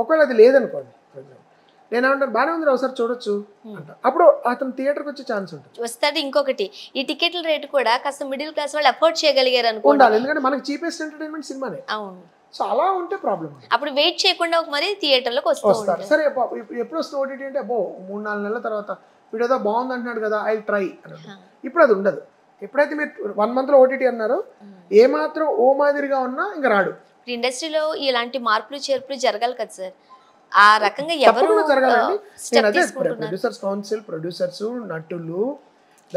ఒకవేళ అది లేదనుకోండి, ఫర్ ఎగ్జాంపుల్ నేను ఏమంటాను బాగానే ఉందిరా ఒకసారి చూడొచ్చు అంట, అప్పుడు అతను థియేటర్కి వచ్చే ఛాన్స్ ఉంటుంది. వస్తుంది. ఇంకొకటి ఈ టికెట్ల రేటు కూడా కాస్త మిడిల్ క్లాస్ వాళ్ళు అఫోర్డ్ చేయగలిగారు అనుకోండి, ఉండాలి. ఎందుకంటే మనకి చీపెస్ట్ ఎంటర్టైన్మెంట్ సినిమానే. అవును, సో అలా ఉంటే ప్రాబ్లం. అప్పుడు వెయిట్ చేయకుండా మరి థియేటర్లోకి వస్తారు. సరే ఎప్పుడు వస్తుంది ఓటీటీ అంటే 3-4 నెలల తర్వాత వీడు ఏదో బాగుంది అంటున్నాడు కదా ఐ ట్రై అని. ఇప్పుడు అది ఉండదు. ఎప్పుడైతే మీరు 1 monthలో ఓటీటీ అన్నారో ఏమాత్రం ఓ మాదిరిగా ఉన్నా ఇంకా రాడు. ఇండస్ట్రీలో ఇలాంటి మార్పులు చేర్పులు జరగాలి కదా సార్, ఆ రకంగా ఎవరు జరగాలండి. నేను అదే ప్రొడ్యూసర్స్ కౌన్సిల్, ప్రొడ్యూసర్స్, నటులు,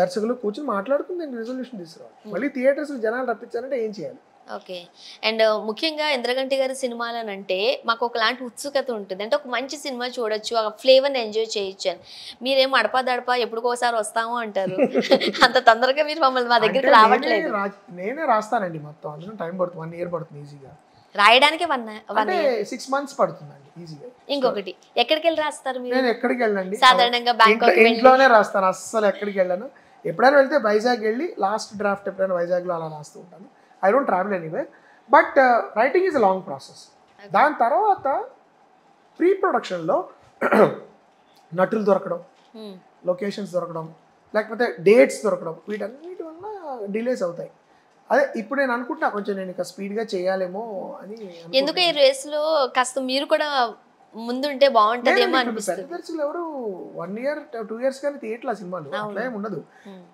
దర్శకులు కూర్చొని మాట్లాడుకుని నేను రిజల్యూషన్ తీసుకురావాలి. మళ్ళీ థియేటర్స్ జనాలు రప్పించాలంటే ఏం చేయాలి. ఓకే. అండ్ ముఖ్యంగా ఇంద్రగంటి గారి సినిమాలను అంటే మాకు ఒకలాంటి ఉత్సుకత ఉంటుంది, అంటే ఒక మంచి సినిమా చూడొచ్చు, ఆ ఫ్లేవర్ని ఎంజాయ్ చేయొచ్చు అని. మీరేం అడపదడప ఎప్పుడుకోసారి వస్తాము అంటారు, అంత తొందరగా మీరు మమ్మల్ని మా దగ్గరికి రావట్లేదు. నేనే రాస్తానండి మొత్తం, అందులో టైం పడుతుంది, 1 year పడుతుంది ఈజీగా రాయడానికి. 6 months పడుతుందండి ఈజీగా. ఇంకొకటి ఎక్కడికి వెళ్ళి రాస్తారు మీరు? నేను ఎక్కడికి వెళ్ళండి, సాధారణంగా బ్యాంకాక్ ఇంట్లోనే రాస్తాను, అస్సలు ఎక్కడికి వెళ్ళాను. ఎప్పుడైనా వెళ్తే వైజాగ్ వెళ్ళి లాస్ట్ డ్రాఫ్ట్ ఎప్పుడైనా వైజాగ్లో అలా రాస్తూ ఉంటాను. I don't travel anyway, but writing is a long process. దాని తర్వాత ప్రీ ప్రొడక్షన్లో నటులు దొరకడం, లొకేషన్స్ దొరకడం, లేకపోతే డేట్స్ దొరకడం, వీటన్నిటి వల్ల డిలేస్ అవుతాయి. అదే ఇప్పుడు నేను అనుకుంటున్నా కొంచెం నేను ఇక స్పీడ్గా చేయాలేమో అని. ఎందుకు ఈ రేస్లో కాస్త మీరు కూడా ముందుంటే బాగుంటుందేమో అనిపిస్తుంది. పెద్ద దర్శకులు ఎవరు 1 year 2 years కానీ థియేటర్ల సినిమాలు అట్లా ఏమి ఉండదు.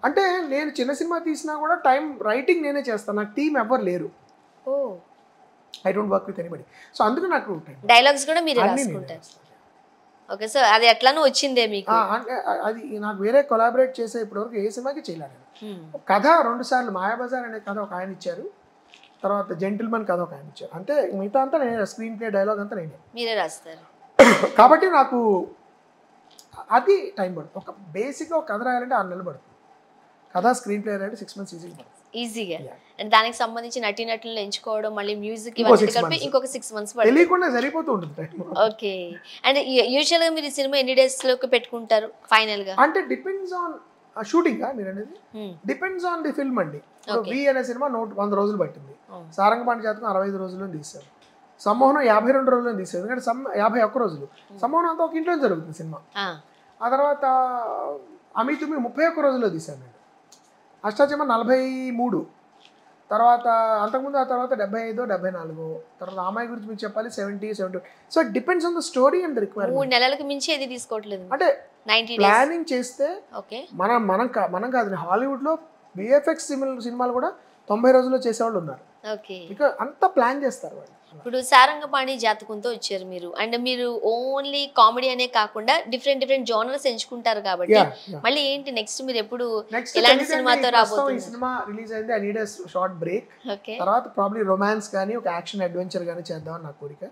అంటే నేను చిన్న సినిమా తీసినా కూడా టైం రైటింగ్ నేనే చేస్తాను, నాకు టీం ఎవరు లేరు. I don't work with anybody. So అందుకు నాకు డైలాగ్స్ కూడా మీరు రాసుకుంటారు. ఓకే, సో అది ఎట్లానో వచ్చిందే మీకు? అంటే అది నాకు వేరే కొలాబరేట్ చేసే ఇప్పటివరకు ఏ సినిమాకి చేయలేదు. కథ 2 సార్లు మాయాబజార్ అనే కథ ఒక ఆయన ఇచ్చారు, తర్వాత జెంటిల్మన్ కథ ఒక ఆయన ఇచ్చారు, అంతే. మిగతా అంతా నేనే, స్క్రీన్ ప్లే డైలాగ్ అంతా నేనే, మీరే రాస్తారు. కాబట్టి నాకు అది టైం పడుతుంది. ఒక బేసిక్గా ఒక కథ రాయాలంటే 6 నెలలు పడుతుంది. కథ స్క్రీన్ ప్లే రాయాలంటే 6 months ఈజీగా పడుతుంది. ఈజీగా. అండ్ దానికి సంబంధించి నటీనటులను ఎంచుకోవడం, మళ్ళీ మ్యూజిక్ ఇవన్నీ కలిపి ఇంకొక 6 months పడుతుంది. తెలియకుండా సరిపోతూ ఉంటుంది. ఓకే. అండ్ యూజువల్గా మీరు ఈ సినిమా ఎన్ని డేస్లోకి పెట్టుకుంటారు ఫైనల్గా? అంటే డిపెండ్స్ ఆన్ షూటింగ్. మీరు అనేది డిపెండ్స్ ఆన్ ది ఫిల్మ్ అండి. వి అనే సినిమా 100 రోజులు పట్టింది, సారంగపాణి జాతకం 65 రోజుల్లో తీశారు, సమ్మోహనం 52 రోజుల్లో తీశారు, ఎందుకంటే 51 రోజులు. సమ్మోహనం అంతా ఒక ఇంట్లో జరుగుతుంది సినిమా. ఆ తర్వాత అమితుమి 31 రోజుల్లో తీశాను నేను, అష్టాచమ్మ 43, తర్వాత అంతకుముందు ఆ తర్వాత 75, 74, తర్వాత రామాయ గురించి మీకు చెప్పాలి 70, 72. So it depends on the story and the requirement. 3 నెలలకు మించి ఏది తీసుకోవట్లేదు అంటే 90 ప్లానింగ్ చేస్తే. ఓకే, మనం కాదు, హాలీవుడ్లో విఎఫ్ఎక్స్ సినిమాలు కూడా 90 రోజుల్లో చేసేవాళ్ళు ఉన్నారు. ఓకే, ఇక అంతా ప్లాన్ చేస్తారు వాళ్ళు. ఇప్పుడు సారంగపాణి జాతకంతో వచ్చారు మీరు, అండ్ మీరు ఓన్లీ కామెడీ అనే కాకుండా డిఫరెంట్ జోనర్స్ ఎంచుకుంటారు కాబట్టి మళ్ళీ ఏంటి నెక్స్ట్ మీరు ఎప్పుడు ఎలాంటి సినిమాతో రాబోతున్నారు? ఈ సినిమా రిలీజ్ అయింది, I need a short break. తర్వాత ప్రాబ్లీ రొమాన్స్ కానీ ఒక యాక్షన్ అడ్వెంచర్ కానీ చేద్దామని నా కోరిక.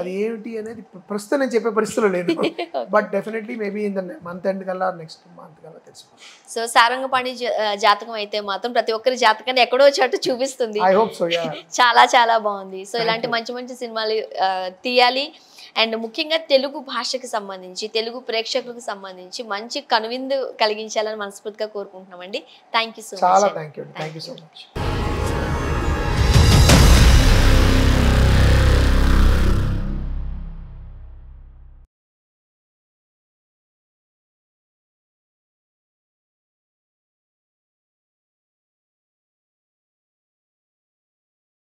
అది ఏమిటి అనేది ప్రస్తుతం నేను చెప్పే పరిస్థితుల్లో లేదు, but definitely maybe in the month end కల్లా నెక్స్ట్ మంత్ కల్లా తెలుసుకోవాలి. సో సారంగపాణి జాతకం అయితే మాత్రం ప్రతి ఒక్కరి జాతకాన్ని ఎక్కడో చోట చూపిస్తుంది. I hope so. చాలా చాలా బాగుంది. సో ఇలాంటి మంచి సినిమాలు తీయాలి, అండ్ ముఖ్యంగా తెలుగు భాషకి సంబంధించి, తెలుగు ప్రేక్షకులకు సంబంధించి మంచి కనువిందు కలిగించాలని మనస్ఫూర్తిగా కోరుకుంటున్నామండి. Thank you so much. చాలా థ్యాంక్ యూ సో మచ్.